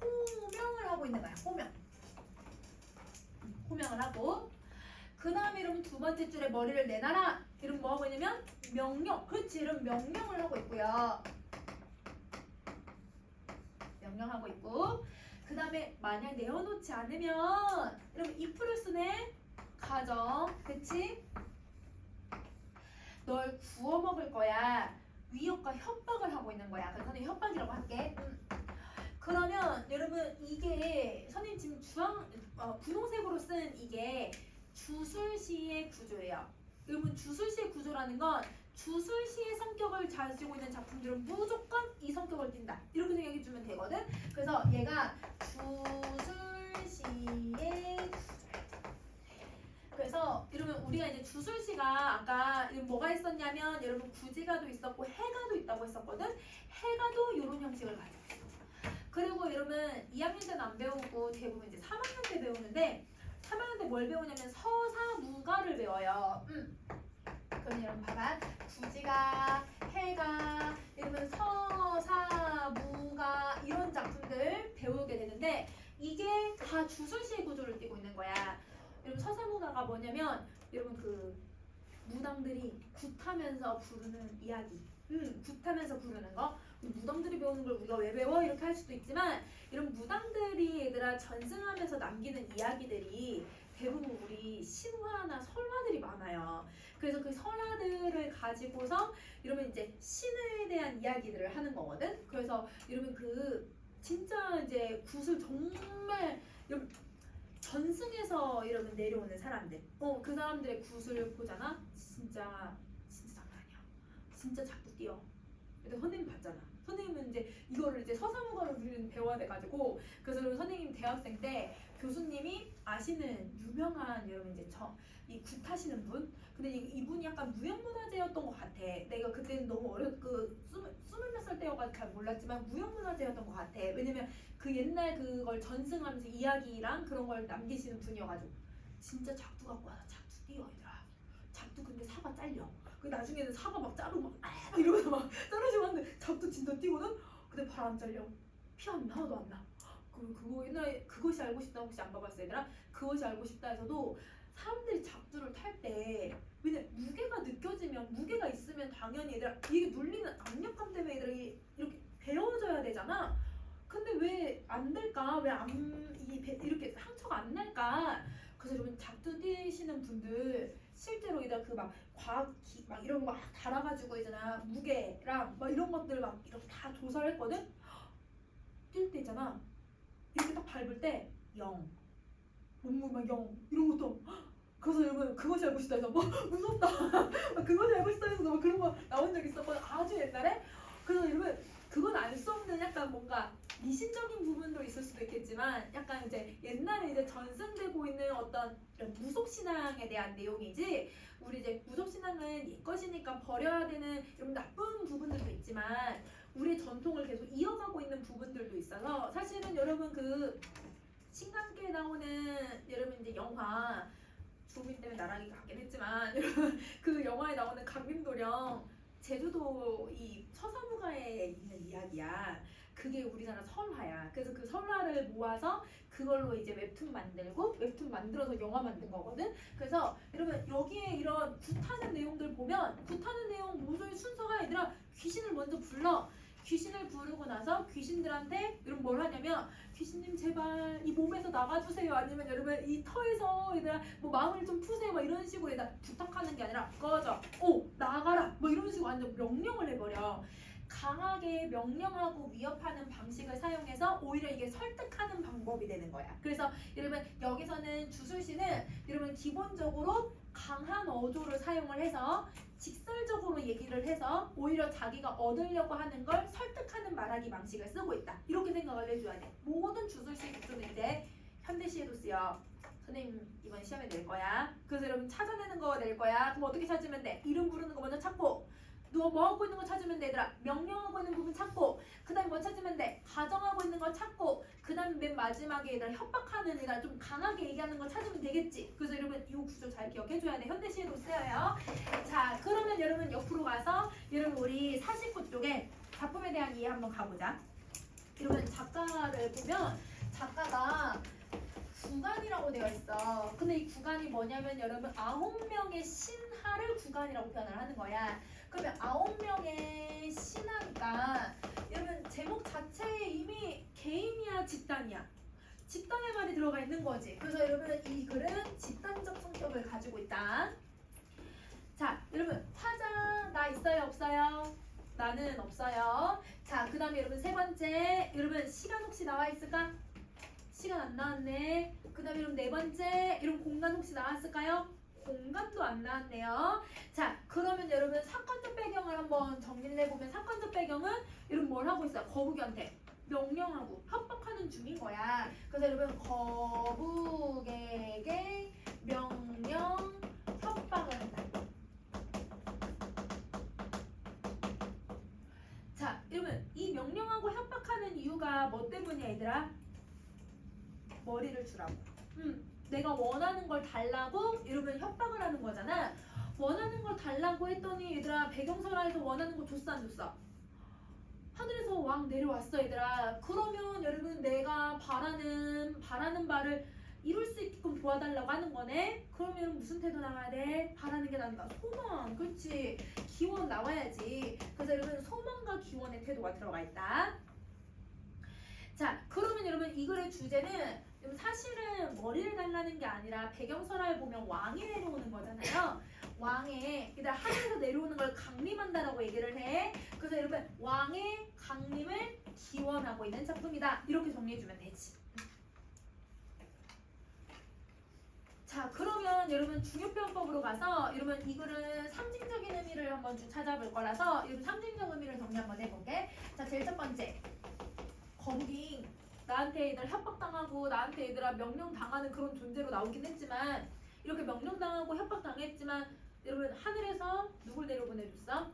호명을 하고 있는 거야. 호명을 하고 그 다음에 여러분 두 번째 줄에 머리를 내놔라. 이름 뭐 하고 있냐면 명령. 그렇지. 이름 명령을 하고 있고요. 명령하고 있고 그 다음에 만약 내어놓지 않으면 여러분 if를 쓰네. 가정. 그치? 널 구워 먹을 거야. 위협과 협박을 하고 있는 거야. 그래서 선생님 협박이라고 할게. 그러면 여러분 이게 선생님 지금 분홍색으로 쓴 이게 주술시의 구조예요. 여러분 주술시의 구조라는 건 주술시의 성격을 가지고 있는 작품들은 무조건 이 성격을 띈다. 이렇게 생각해 주면 되거든. 그래서 얘가 주술시의 구조. 그래서 여러분 우리가 이제 주술시가 아까 뭐가 있었냐면 여러분 구지가도 있었고 해가도 있다고 했었거든. 해가도 이런 형식을 가지고 있어. 그리고 여러분 2학년 때는 안 배우고 대부분 이제 3학년 때 배우는데 3학년 때 뭘 배우냐면 서사무가를 배워요. 그럼 여러분 봐봐. 구지가, 해가, 여러분 서사무가 이런 작품들 배우게 되는데 이게 다 주술시의 구조를 띠고 있는 거야. 여러분 서사무가가 뭐냐면 여러분 그 무당들이 굿하면서 부르는 이야기. 굿하면서 부르는 거. 무당들이 배우는 걸 우리가 왜 배워? 이렇게 할 수도 있지만 이런 무당들이 얘들아 전승하면서 남기는 이야기들이 대부분 우리 신화나 설화들이 많아요. 그래서 그 설화들을 가지고서 여러분 이제 신에 대한 이야기들을 하는 거거든. 그래서 여러분 그 진짜 이제 굿을 정말 여러분 전승에서 여러분 내려오는 사람들, 그 사람들의 굿을 보잖아. 진짜 장난 아니야. 진짜 자꾸 뛰어. 근데 선생님 봤잖아. 선생님은 이제 이거를 이제 서사무가를 우리는 배워야 돼가지고 그래서 선생님 대학생 때 교수님이 아시는 유명한 여러분 이제 이 굿하시는 분. 근데 이분이 약간 무형문화재였던 것 같아. 내가 그때는 너무 스물 몇 살 때여가지고 잘 몰랐지만 무형문화재였던 것 같아. 왜냐면 그 옛날 그걸 전승하면서 이야기랑 그런 걸 남기시는 분이어가지고 진짜 작두 갖고 와서 작두 뛰어 얘들아. 작두 근데 사과 잘려. 그 나중에는 사과 막 자르고 막 이러면서 막 자르시고 하는데 작두 진짜 뛰거든. 근데 발 안 잘려. 피 하나도 안 나. 그거 옛날에 그것이 알고 싶다 혹시 안 봐봤어 얘들아? 그것이 알고 싶다에서도 사람들이 작두를 탈 때 왜냐 무게가 느껴지면 무게가 있으면 당연히 얘들아 이게 눌리는 압력감 때문에 얘들이 이렇게 베어져야 되잖아. 근데 왜 안 될까? 왜 이렇게 상처가 안 날까? 그래서 여러분 작두 뛰시는 분들 실제로 얘들아 그 막 과학기 막 이런 거 막 달아가지고 있잖아. 무게랑 막 이런 것들 막 이렇게 다 조사를 했거든. 뛸 때 있잖아. 이렇게 딱 밟을 때 0. 몸무 막 0. 이런 것도. 그래서 여러분 그것이 알고 싶다 해서 뭐 무섭다. 그것이 알고 싶다 해서 막 그런 거 나온 적 있었거든. 아주 옛날에. 그래서 여러분 그건 알 수 없는 약간 뭔가 미신적인 부분도 있을 수도 있겠지만 약간 이제 옛날에 이제 전승되고 있는 어떤 이런 무속신앙에 대한 내용이지 우리 이제 무속신앙은 옛것이니까 버려야 되는 이런 나쁜 부분들도 있지만 우리의 전통을 계속 이어가고 있는 부분들도 있어서 사실은 여러분 그 신관계에 나오는 여러분 이제 영화 주민 때문에 나락이 가긴 했지만 여러분 그 영화에 나오는 강림도령 제주도 이 서사무가에 있는 이야기야. 그게 우리나라 설화야. 그래서 그 설화를 모아서 그걸로 이제 웹툰 만들고 웹툰 만들어서 영화 만든 거거든. 그래서 여러분 여기에 이런 굿하는 내용들 보면 굿하는 내용 모조의 순서가 얘들아 귀신을 먼저 불러. 귀신을 부르고 나서 귀신들한테 여러분 뭘 하냐면 귀신님 제발 이 몸에서 나가주세요. 아니면 여러분 이 터에서 얘들아 뭐 마음을 좀 푸세요. 막 이런 식으로 얘들아 부탁하는 게 아니라 꺼져. 나가라. 뭐 이런 식으로 완전 명령을 해버려. 강하게 명령하고 위협하는 방식을 사용해서 오히려 이게 설득하는 방법이 되는 거야. 그래서 여러분 여기서는 주술시는 여러분 기본적으로 강한 어조를 사용을 해서 직설적으로 얘기를 해서 오히려 자기가 얻으려고 하는 걸 설득하는 말하기 방식을 쓰고 있다. 이렇게 생각을 해줘야 돼. 모든 주술시 구조는 이제 현대시에도 쓰여. 선생님 이번 시험에 낼 거야. 그래서 여러분 찾아내는 거 낼 거야. 그럼 어떻게 찾으면 돼? 이름 부르는 거 먼저 찾고 너 뭐 하고 있는 거 찾으면 돼 얘들아. 명령하고 있는 부분 찾고 그 다음에 뭐 찾으면 돼? 가정하고 있는 거 찾고 그 다음에 맨 마지막에 얘들아 협박하는 얘들아 좀 강하게 얘기하는 거 찾으면 되겠지. 그래서 여러분 이 구조 잘 기억해줘야 돼. 현대시에도 쓰여요. 자 그러면 여러분 옆으로 가서 여러분 우리 49 쪽에 작품에 대한 이해 한번 가보자. 여러분 작가를 보면 작가가 구간이라고 되어 있어. 근데 이 구간이 뭐냐면 여러분 9명의 신하를 구간이라고 표현을 하는 거야. 그러면 9명의 신하니까 여러분 제목 자체에 이미 개인이야 집단이야? 집단의 말이 들어가 있는 거지. 그래서 여러분 이 글은 집단적 성격을 가지고 있다. 자 여러분 화장 나 있어요 없어요? 나는 없어요. 자 그 다음에 여러분 세 번째 여러분 시간 혹시 나와 있을까? 시간 안 나왔네. 그 다음에 여러분 네 번째 이런 공간 혹시 나왔을까요? 공간도 안 나왔네요. 자 그러면 여러분 사건적 배경을 한번 정리를 해보면 사건적 배경은 여러분 뭘 하고 있어요? 거북이한테 명령하고 협박하는 중인 거야. 그래서 여러분 거북에게 명령 협박을 한다. 자 여러분 이 명령하고 협박하는 이유가 뭐 때문이야 얘들아? 머리를 주라고. 내가 원하는 걸 달라고 여러분 협박을 하는 거잖아. 원하는 걸 달라고 했더니 얘들아 배경설화에서 원하는 거 줬어 안 줬어? 하늘에서 왕 내려왔어 얘들아. 그러면 여러분 내가 바라는 바를 이룰 수 있게끔 도와달라고 하는 거네. 그러면 무슨 태도 나와야 돼? 바라는 게 나온다. 소망. 그렇지. 기원 나와야지. 그래서 여러분 소망과 기원의 태도가 들어가 있다. 자 그러면 여러분 이 글의 주제는 사실은 머리를 달라는 게 아니라 배경설화에 보면 왕이 내려오는 거잖아요. 왕의 하늘에서 내려오는 걸 강림한다라고 얘기를 해. 그래서 여러분 왕의 강림을 기원하고 있는 작품이다. 이렇게 정리해주면 되지. 자, 그러면 여러분 중요표현법으로 가서 여러분 이 글은 상징적인 의미를 한번 좀 찾아볼 거라서 여러분 상징적 의미를 정리 한번 해볼게. 자, 제일 첫 번째, 거북이 나한테 얘들 협박당하고 나한테 얘들아 명령당하는 그런 존재로 나오긴 했지만, 이렇게 명령당하고 협박당했지만 여러분 하늘에서 누굴 내려보내줬어?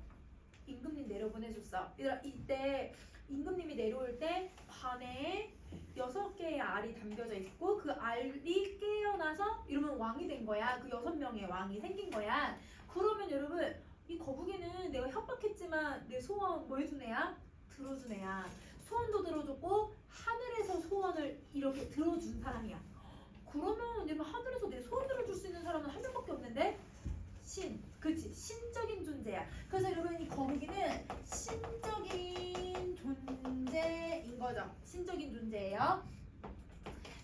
임금님 내려보내줬어. 얘들아 이때 임금님이 내려올 때 관에 6개의 알이 담겨져 있고 그 알이 깨어나서 이러면 왕이 된 거야. 그 6명의 왕이 생긴 거야. 그러면 여러분 이 거북이는 내가 협박했지만 내 소원 뭐 해준 애야? 들어준 애야. 소원도 들어줬고 하늘에서 소원을 이렇게 들어준 사람이야. 그러면 여러분 하늘에서 내 소원 들어줄 수 있는 사람은 한 명밖에 없는데? 신. 그렇지. 신적인 존재야. 그래서 여러분 이 거북이는 신적인 존재인 거죠. 신적인 존재예요.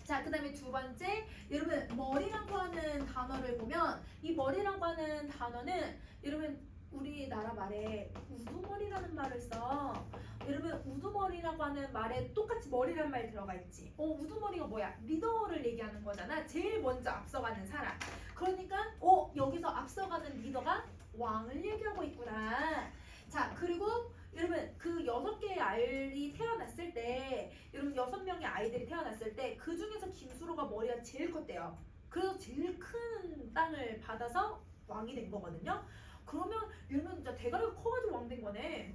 자, 그 다음에 두 번째, 여러분 머리라고 하는 단어를 보면 이 머리라고 하는 단어는 여러분 우리나라 말에 우두머리라는 말을 써. 여러분 우두머리라고 하는 말에 똑같이 머리라는 말이 들어가 있지. 우두머리가 뭐야? 리더를 얘기하는 거잖아. 제일 먼저 앞서가는 사람. 그러니까 여기서 앞서가는 리더가 왕을 얘기하고 있구나. 자, 그리고 여러분 그 6개의 알이 태어났을 때, 여러분 6명의 아이들이 태어났을 때 그 중에서 김수로가 머리가 제일 컸대요. 그래서 제일 큰 땅을 받아서 왕이 된 거거든요. 그러면 여러분 진짜 대가리가 커가지고 왕 된 거네.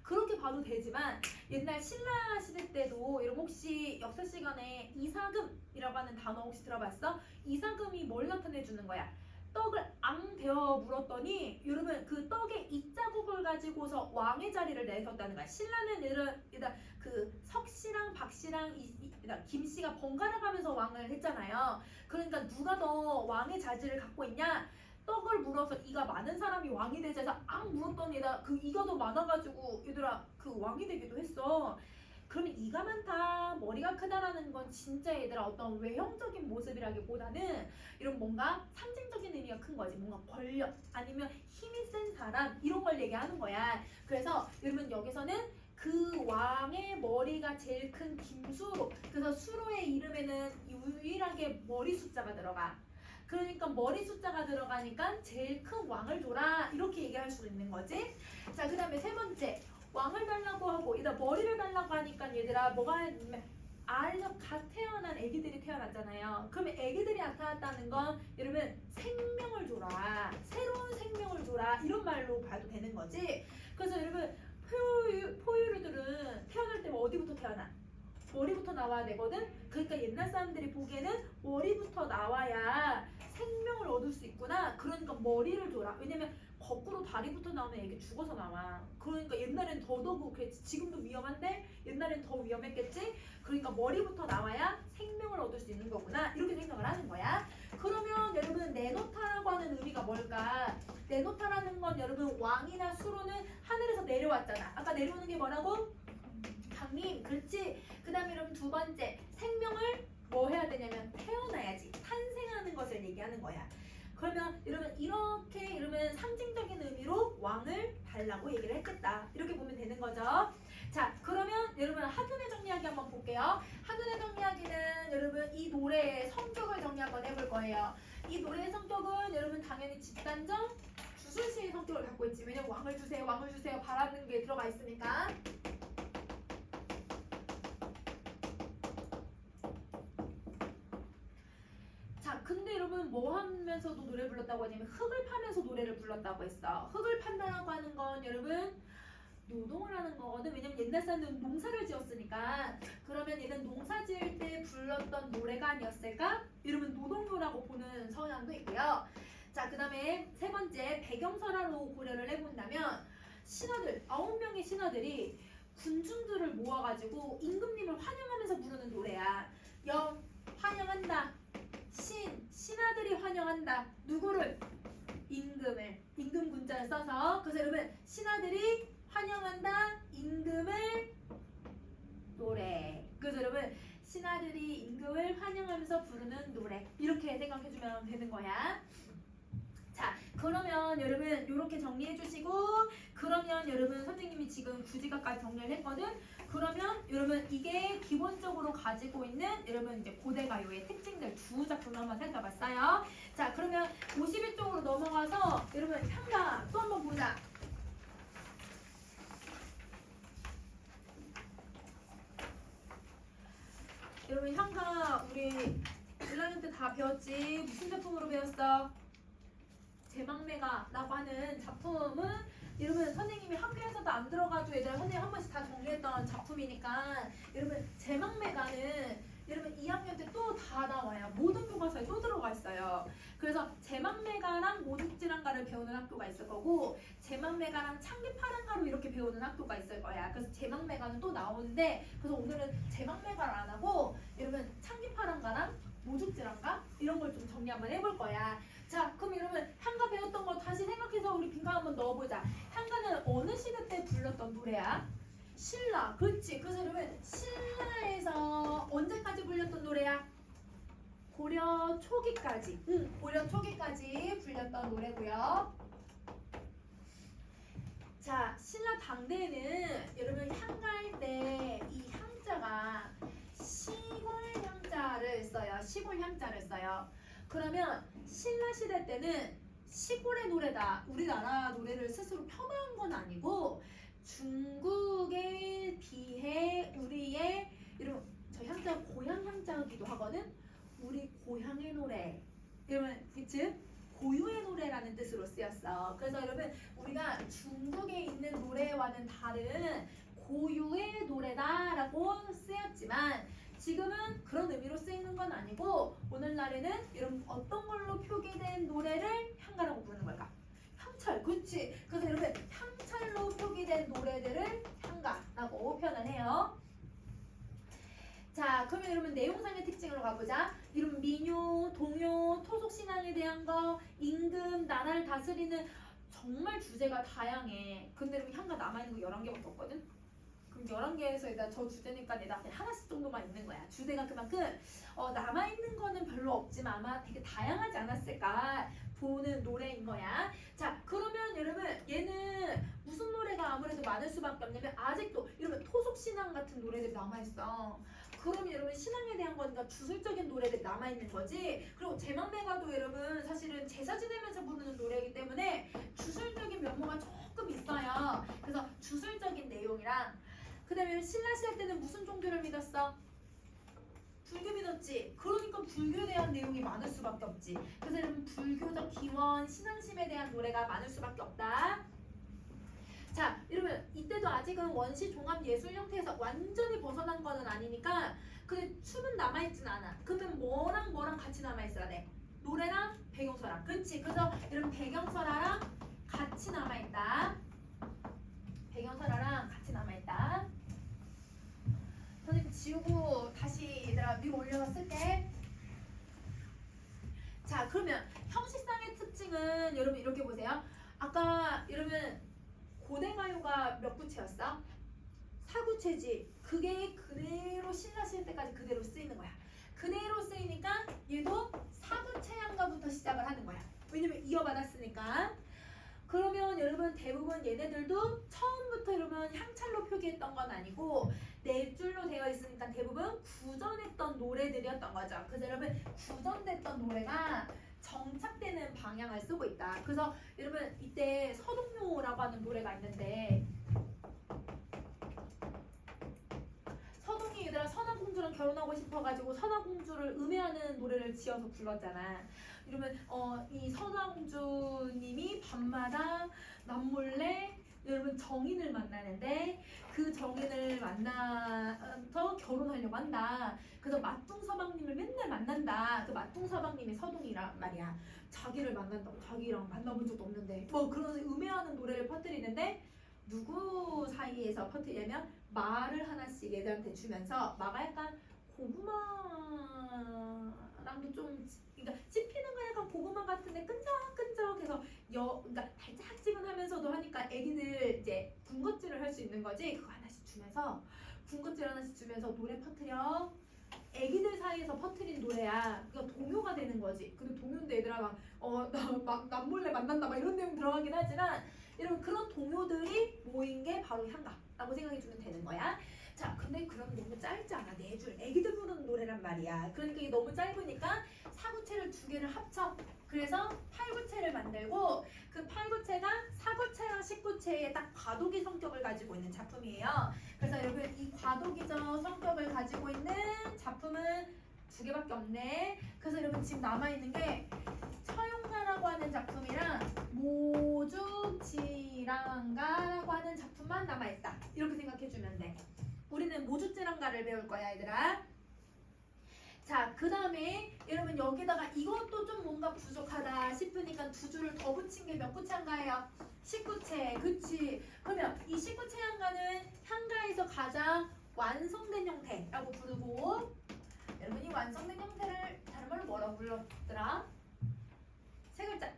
그렇게 봐도 되지만 옛날 신라 시대 때도 여러분 혹시 역사 시간에 이사금이라고 하는 단어 혹시 들어봤어? 이사금이 뭘 나타내 주는 거야? 떡을 앙 데워 물었더니 여러분 그 떡의 입자국을 가지고서 왕의 자리를 내섰다는 거야. 신라는 일단 그 석씨랑 박씨랑 김씨가 번갈아 가면서 왕을 했잖아요. 그러니까 누가 더 왕의 자질을 갖고 있냐? 떡을 물어서 이가 많은 사람이 왕이 되자 해서 앙 물었더니 그 이가 더 많아가지고 얘들아 그 왕이 되기도 했어. 그러면 이가 많다, 머리가 크다라는 건 진짜 얘들아 어떤 외형적인 모습이라기보다는 이런 뭔가 상징적인 의미가 큰 거지. 뭔가 권력 아니면 힘이 센 사람 이런 걸 얘기하는 거야. 그래서 여러분 여기서는 그 왕의 머리가 제일 큰 김수로, 그래서 수로의 이름에는 유일하게 머리 숫자가 들어가. 그러니까 머리 숫자가 들어가니까 제일 큰 왕을 줘라 이렇게 얘기할 수 있는 거지. 자, 그 다음에 세 번째, 왕을 달라고 하고 얘들아 머리를 달라고 하니까 얘들아 뭐가 했냐면 알에서 갓 태어난 애기들이 태어났잖아요. 그러면 애기들이 나타났다는 건 여러분 생명을 줘라, 새로운 생명을 줘라 이런 말로 봐도 되는 거지. 그래서 여러분 포유류들은 태어날 때 어디부터 태어나? 머리부터 나와야 되거든. 그러니까 옛날 사람들이 보기에는 머리부터 나와야 생명을 얻을 수 있구나. 그러니까 머리를 줘라. 왜냐면 거꾸로 다리부터 나오면 애기 죽어서 나와. 그러니까 옛날엔 더더욱 그랬지. 지금도 위험한데 옛날엔 더 위험했겠지. 그러니까 머리부터 나와야 생명을 얻을 수 있는 거구나. 이렇게 생각을 하는 거야. 그러면 여러분 내놓다라고 하는 의미가 뭘까? 내놓다라는 건 여러분 왕이나 수로는 하늘에서 내려왔잖아. 아까 내려오는 게 뭐라고? 강림. 그렇지. 그 다음에 여러분 두 번째, 생명을 뭐 해야 되냐면 태어나야지. 탄생하는 것을 얘기하는 거야. 그러면 여러분 이렇게 여러분 상징적인 의미로 왕을 달라고 얘기를 했겠다. 이렇게 보면 되는 거죠. 자, 그러면 여러분 한눈에 정리하기 한번 볼게요. 한눈에 정리하기는 여러분 이 노래의 성격을 정리 한번 해볼 거예요. 이 노래의 성격은 여러분 당연히 집단적 주술시의 성격을 갖고 있지. 왜냐면 왕을 주세요, 왕을 주세요 바라는 게 들어가 있으니까. 자, 근데 여러분 뭐 하면서도 노래 불렀다고 하냐면 흙을 파면서 노래를 불렀다고 했어. 흙을 판다라고 하는 건 여러분 노동을 하는 거거든. 왜냐면 옛날 사람들은 농사를 지었으니까. 그러면 얘는 농사 지을 때 불렀던 노래가 아니었을까? 여러분 노동요라고 보는 성향도 있고요. 자, 그 다음에 세 번째, 배경설화로 고려를 해본다면 신하들, 9명의 신하들이 군중들을 모아가지고 임금님을 환영하면서 부르는 노래야. 환영한다. 신하들이 환영한다. 누구를? 임금을. 임금 군자를 써서. 그래서 여러분 신하들이 환영한다. 임금을 노래. 그래서 여러분 신하들이 임금을 환영하면서 부르는 노래. 이렇게 생각해주면 되는 거야. 자, 그럼 그러면 여러분 이렇게 정리해 주시고 그러면 여러분 선생님이 지금 구지각까지 정리를 했거든. 그러면 여러분 이게 기본적으로 가지고 있는 여러분 이제 고대가요의 특징들 두 작품을 한번 살펴봤어요. 자 그러면 51쪽으로 넘어가서 여러분 향가 또 한번 보자. 여러분 향가 우리 1학년 때 다 배웠지? 무슨 작품으로 배웠어? 제망매가라고 하는 작품은 여러분 선생님이 학교에서도 안 들어가도 얘들아 선생님 한 번씩 다 정리했던 작품이니까 여러분 제망매가는 여러분 2학년 때 또 다 나와요. 모든 교과서에 또 들어가 있어요. 그래서 제망매가랑 모죽지랑가를 배우는 학교가 있을 거고 제망매가랑 창립파랑가로 이렇게 배우는 학교가 있을 거야. 그래서 제망매가는 또 나오는데 그래서 오늘은 제망매가를 안 하고 여러분 창립파랑가랑 모죽지랑가 이런 걸 좀 정리 한번 해볼 거야. 자 그럼 여러분 향가 배웠던 거 다시 생각해서 우리 빈칸 한번 넣어보자. 향가는 어느 시대 때 불렀던 노래야? 신라. 그렇지. 그래서 여러분 신라에서 언제까지 불렸던 노래야? 고려 초기까지. 고려 초기까지 불렸던 노래고요. 자 신라 당대에는 여러분 향가할 때 이 향자가 시골 향자를 써요. 시골 향자를 써요. 그러면 신라 시대 때는 시골의 노래다. 우리나라 노래를 스스로 폄하한 건 아니고 중국에 비해 우리의 이런 저 향자 고향 향자이기도 하거든. 우리 고향의 노래. 그러면 즉 고유의 노래라는 뜻으로 쓰였어. 그래서 여러분 우리가 중국에 있는 노래와는 다른 고유의 노래다라고 쓰였지만 지금은 그런 의미로 쓰이는 건 아니고 오늘날에는 여러분 어떤 걸로 표기된 노래를 향가라고 부르는 걸까? 향철, 그렇지. 그래서 여러분 향철로 표기된 노래들을 향가라고 표현을 해요. 자, 그러면 여러분 내용상의 특징으로 가보자. 이런 민요, 동요, 토속 신앙에 대한 거, 임금, 나라를 다스리는 정말 주제가 다양해. 근데 여러분 향가 남아있는 거 11개밖에 없거든? 그럼 11개에서 일단 저 주제니까 내가 그냥 하나씩 정도만 있는 거야. 주제가 그만큼 남아있는 거는 별로 없지만 아마 되게 다양하지 않았을까 보는 노래인 거야. 자, 그러면 여러분 얘는 무슨 노래가 아무래도 많을 수밖에 없냐면 아직도 여러분 토속신앙 같은 노래들이 남아있어. 그러면 여러분 신앙에 대한 거니까 주술적인 노래들이 남아있는 거지. 그리고 제망매가도 여러분 사실은 제사 지내면서 부르는 노래이기 때문에 주술적인 면모가 조금 있어요. 그래서 주술적인 내용이랑 그 다음에 신라시대 때는 무슨 종교를 믿었어? 불교 믿었지. 그러니까 불교에 대한 내용이 많을 수밖에 없지. 그래서 여러분 불교적 기원, 신앙심에 대한 노래가 많을 수밖에 없다. 자, 여러분 이때도 아직은 원시 종합 예술 형태에서 완전히 벗어난 거는 아니니까 근데 춤은 남아있진 않아. 그러면 뭐랑 뭐랑 같이 남아있어야 돼? 노래랑 배경설화. 그렇지. 그래서 여러분 배경설화랑 같이 남아있다. 배경설화랑 같이 남아있다. 선생님 지우고 다시 얘들아 위로 올려서 쓸게. 자 그러면 형식상의 특징은 여러분 이렇게 보세요. 아까 여러분 고대가요가 몇 구체였어? 4구체지. 그게 그대로 신라시대 때까지 그대로 쓰이는 거야. 그대로 쓰이니까 얘도 4구체 향가부터 시작을 하는 거야. 왜냐면 이어받았으니까. 그러면 여러분 대부분 얘네들도 처음부터 여러분 향찰로 표기했던 건 아니고 네 줄로 되어 있으니까 대부분 구전했던 노래들이었던 거죠. 그래서 여러분 구전됐던 노래가 정착되는 방향을 쓰고 있다. 그래서 여러분 이때 서동요라고 하는 노래가 있는데 서동이 얘들아 선화공주랑 결혼하고 싶어가지고 선화공주를 음해하는 노래를 지어서 불렀잖아. 이러면 이 선화공주님이 밤마다 남몰래 여러분 정인을 만나는데 그 정인을 만나서 결혼하려고 한다. 그래서 마뚱서방님을 맨날 만난다. 그 마뚱서방님이 서동이란 말이야. 자기를 만난다고 자기랑 만나본 적도 없는데 뭐 그런 음해하는 노래를 퍼뜨리는데 누구 사이에서 퍼뜨리냐면 말을 하나씩 얘들한테 주면서 마가 약간 고구마랑도 좀 그러니까 씹히는 거 약간 고구마 같은데 끈적끈적해서 그러니까 달짝지근하면서도 하니까 애기들 이제 군것질을 할 수 있는 거지. 그거 하나씩 주면서 군것질 하나씩 주면서 노래 퍼뜨려. 애기들 사이에서 퍼뜨린 노래야. 그러니까 동요가 되는 거지. 근데 동요인데 얘들아 막 남몰래 만난다 막 이런 내용 들어가긴 하지만 여러분 그런 동요들이 모인 게 바로 향가라고 생각해 주면 되는 거야. 자, 근데 그럼 너무 짧잖아. 4줄. 애기들 부르는 노래란 말이야. 그러니까 이게 너무 짧으니까 사구체를 2개를 합쳐. 그래서 8구체를 만들고 그 8구체가 4구체랑 10구체의 딱 과도기 성격을 가지고 있는 작품이에요. 그래서 여러분 이 과도기적 성격을 가지고 있는 작품은 2개밖에 없네. 그래서 여러분 지금 남아있는 게 처용가라고 하는 작품이랑 모주지랑가라고 하는 작품만 남아있다. 이렇게 생각해주면 돼. 우리는 모주지랑가를 배울 거야 얘들아. 자, 그 다음에 여러분 여기다가 이것도 좀 뭔가 부족하다 싶으니까 2줄을 더 붙인 게 몇 구체인가요? 10구체. 그치? 그러면 이 10구체 향가는 향가에서 가장 완성된 형태라고 부르고, 여러분 이 완성된 형태를 다른 말로 뭐라고 불렀더라? 3글자.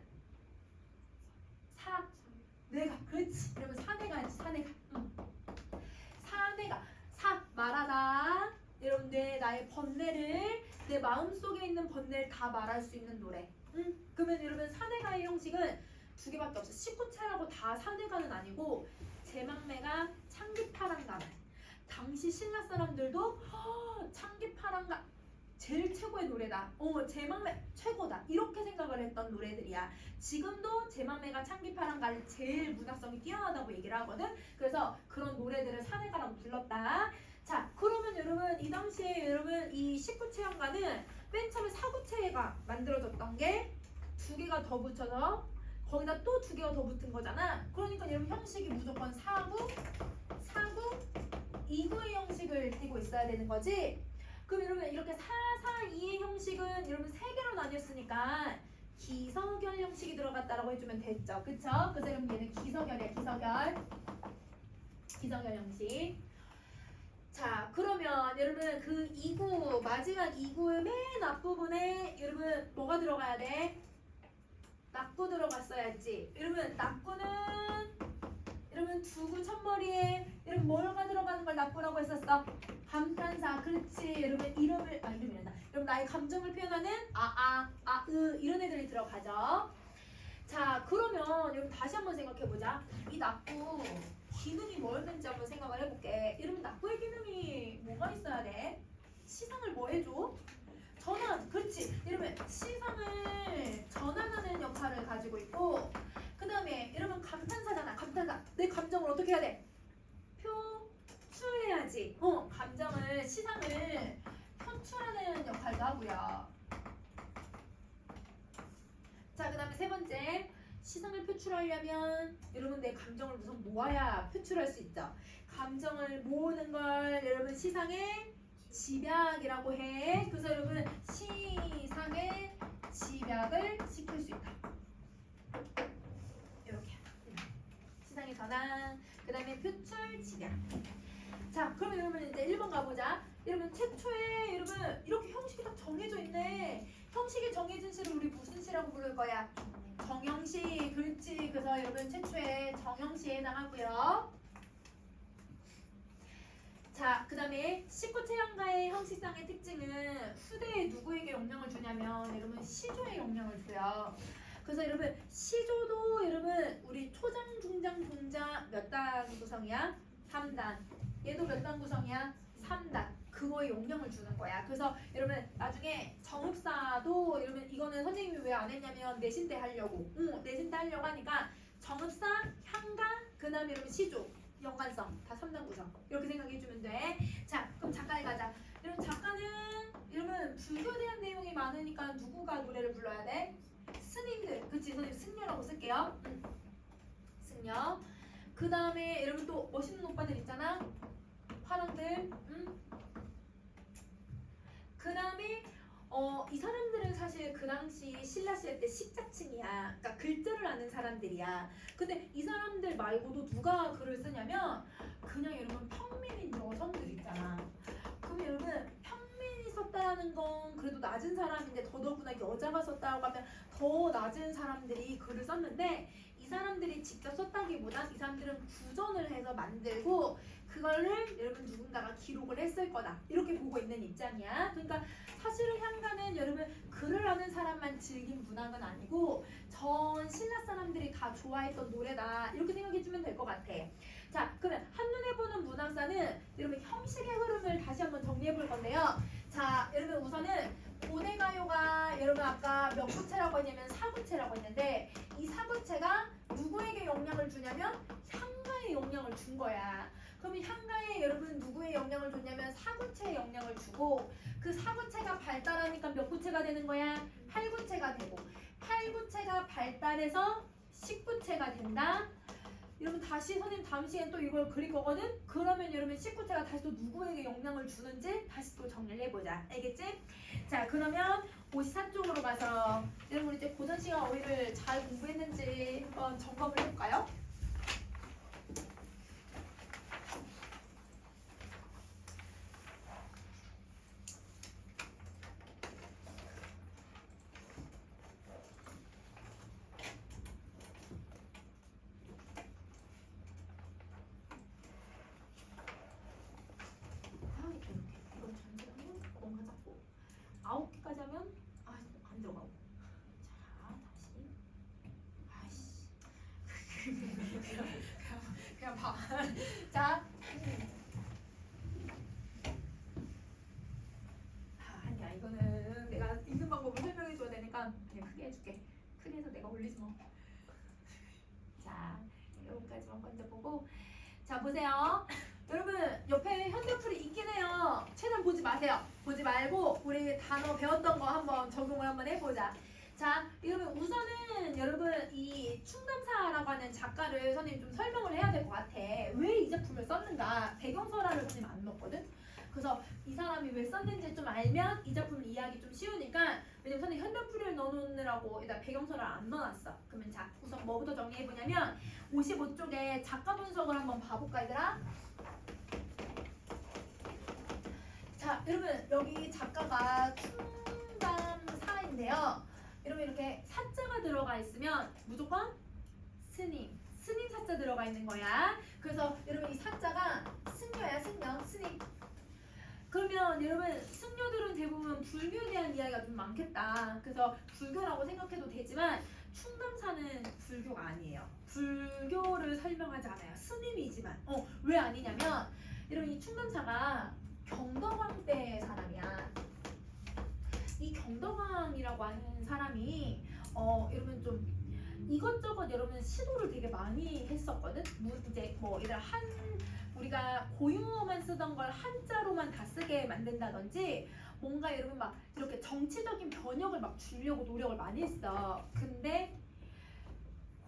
사내가. 그렇지. 여러분 사내가. 사내가. 사내가. 말하다. 여러분 나의 번뇌를, 내 마음속에 있는 번뇌를 다 말할 수 있는 노래. 그러면 여러분 사내가의 형식은 2개밖에 없어. 19체라고 다 사내가는 아니고 제망매가 창기파랑가. 당시 신라 사람들도 창기파랑가 제일 최고의 노래다. 제망매 최고다. 이렇게 생각을 했던 노래들이야. 지금도 제망매가 창기파랑가를 제일 문학성이 뛰어나다고 얘기를 하거든. 그래서 그런 노래들을 사내가라고 불렀다. 자, 그러면 여러분 이 당시에 여러분 이 19체 향가는 맨 처음에 4구체가 만들어졌던 게 2개가 더 붙여서 거기다 또 2개가 더 붙은 거잖아. 그러니까 여러분 형식이 무조건 4구, 2구의 형식을 띠고 있어야 되는 거지. 그럼 여러분 이렇게 4, 4, 2의 형식은 여러분 3개로 나뉘었으니까 기서결 형식이 들어갔다라고 해주면 됐죠. 그쵸? 그래서 여러분 얘는 기서결이야. 기서결 형식. 자, 그러면 여러분 그 2구, 마지막 2구의 맨 앞부분에 여러분 뭐가 들어가야 돼? 낙구 들어갔어야지. 여러분 낙구는 여러분 2구 첫머리에 여러분 뭐가 들어가는 걸 낙구라고 했었어? 감탄사. 그렇지. 여러분 이름이란다. 여러분 나의 감정을 표현하는 이런 애들이 들어가죠. 자, 그러면 여러분 다시 한번 생각해보자. 이 낙구 기능이 뭐였는지 한번 생각을 해볼게. 여러분 낙구의 기능이 뭐가 있어야 돼? 시상을 뭐 해줘? 전환. 그렇지. 여러분 시상을 전환하는 역할을 가지고 있고, 그 다음에 여러분 감탄사잖아. 감탄사. 내 감정을 어떻게 해야 돼? 표출해야지. 감정을, 시상을 표출하는 역할도 하고요. 자, 그 다음에 3번째. 시상을 표출하려면 여러분 내 감정을 우선 모아야 표출할 수 있죠. 감정을 모으는 걸 여러분 시상의 집약이라고 해. 그래서 여러분 시상의 집약을 시킬 수 있다. 이렇게 시상의 전환, 그 다음에 표출, 집약. 자, 그러면 여러분 이제 1번 가보자. 여러분 최초에 여러분 이렇게 형식이 딱 정해져 있네. 형식이 정해진 시를 우리 무슨 시라고 부를 거야? 정형시. 그렇지. 그래서 여러분 최초에 정형시에 해당하고요. 자, 그 다음에 19체 향가의 형식상의 특징은 후대에 누구에게 영향을 주냐면 여러분 시조에 영향을 줘요. 그래서 여러분 시조도 여러분 우리 초장, 중장, 동장 몇 단 구성이야? 3단. 얘도 몇 단 구성이야? 3단. 그거에 영향을 주는 거야. 그래서 여러분 나중에 정읍사도 여러분 이거는 선생님이 왜 안 했냐면 내신 때 하려고. 내신 때 하려고 하니까 정읍사, 향가, 그 다음에 여러분 시조, 연관성 다 3단 구성. 이렇게 생각해주면 돼. 자, 그럼 작가에 가자. 여러분 작가는 여러분 불교에 대한 내용이 많으니까 누구가 노래를 불러야 돼? 스님들. 그치? 선생님 승려라고 쓸게요. 승려. 그 다음에 여러분 또 멋있는 오빠들 있잖아. 화랑들. 그 다음에 이 사람들은 사실 그 당시 신라 시대 때 식자층이야. 그러니까 글자를 아는 사람들이야. 근데 이 사람들 말고도 누가 글을 쓰냐면 그냥 여러분 평민인 여성들 있잖아. 그럼 여러분 평민이 썼다는 건 그래도 낮은 사람인데 더더구나 여자가 썼다고 하면 더 낮은 사람들이 글을 썼는데 이 사람 사람들이 직접 썼다기보다 이 사람들은 구전을 해서 만들고 그거를 여러분 누군가가 기록을 했을 거다 이렇게 보고 있는 입장이야. 그러니까 사실은 향가는 여러분 글을 아는 사람만 즐긴 문학은 아니고 전 신라 사람들이 다 좋아했던 노래다 이렇게 생각해주면 될 것 같아. 자, 그러면 한눈에 보는 문학사는 여러분 형식의 흐름을 다시 한번 정리해 볼 건데요. 자, 여러분 우선은 고대가요가 여러분 아까 몇 구체라고 했냐면 사구체라고 했는데 이 사구체가 누구에게 영향을 주냐면 향가에 영향을 준 거야. 그럼 이 향가에 여러분 누구의 영향을 줬냐면 사구체에 영향을 주고 그 사구체가 발달하니까 몇 구체가 되는 거야? 팔구체가 되고 팔구체가 발달해서 십구체가 된다. 여러분 다시 선생님 다음 시간에 또 이걸 그릴 거거든? 그러면 여러분 19체가 다시 또 누구에게 영향을 주는지 다시 또 정리를 해보자. 알겠지? 자, 그러면 54쪽으로 가서 여러분 이제 고전 시간 어휘를 잘 공부했는지 한번 점검을 해볼까요? 아홉 개까지 하면 안 들어가고. 자, 다시. 아이씨. 그냥 봐. 자. 아니야 이거는 내가 읽는 방법을 설명해 줘야 되니까 그냥 크게 해줄게. 크게 해서 내가 올리지 뭐. 자, 여기까지만 먼저 보고. 자, 보세요. 여러분 옆에 현대풀이 있긴 해요. 최대한 보지 마세요. 보지 말고 우리 단어 배웠던 거 한번 적용을 한번 해보자. 자, 여러분 우선은 여러분 이 충담사라고 하는 작가를 선생님 좀 설명을 해야 될 것 같아. 왜 이 작품을 썼는가? 배경설화를 선생님 안 넣었거든. 그래서 이 사람이 왜 썼는지 좀 알면 이 작품을 이해하기 좀 쉬우니까 왜냐면 선생님 현대풀이를 넣어놓느라고 일단 배경설화를 안 넣어놨어. 그러면 자 우선 뭐부터 정리해보냐면 55쪽에 작가 분석을 한번 봐볼까 얘들아? 자, 여러분 여기 작가가 충담사인데요. 여러분 이렇게 사자가 들어가 있으면 무조건 스님 사자 들어가 있는 거야. 그래서 여러분 이 사자가 승려야 승려 스님. 그러면 여러분 승려들은 대부분 불교에 대한 이야기가 좀 많겠다. 그래서 불교라고 생각해도 되지만 충담사는 불교가 아니에요. 불교를 설명하지 않아요. 스님이지만 왜 아니냐면 여러분 이 충담사가 경덕왕 때 사람이야. 이 경덕왕이라고 하는 사람이 여러분 좀 이것저것 여러분 시도를 되게 많이 했었거든. 이제 뭐 이런 우리가 고유어만 쓰던 걸 한자로만 다 쓰게 만든다든지 뭔가 여러분 막 이렇게 정치적인 변혁을 막 주려고 노력을 많이 했어. 근데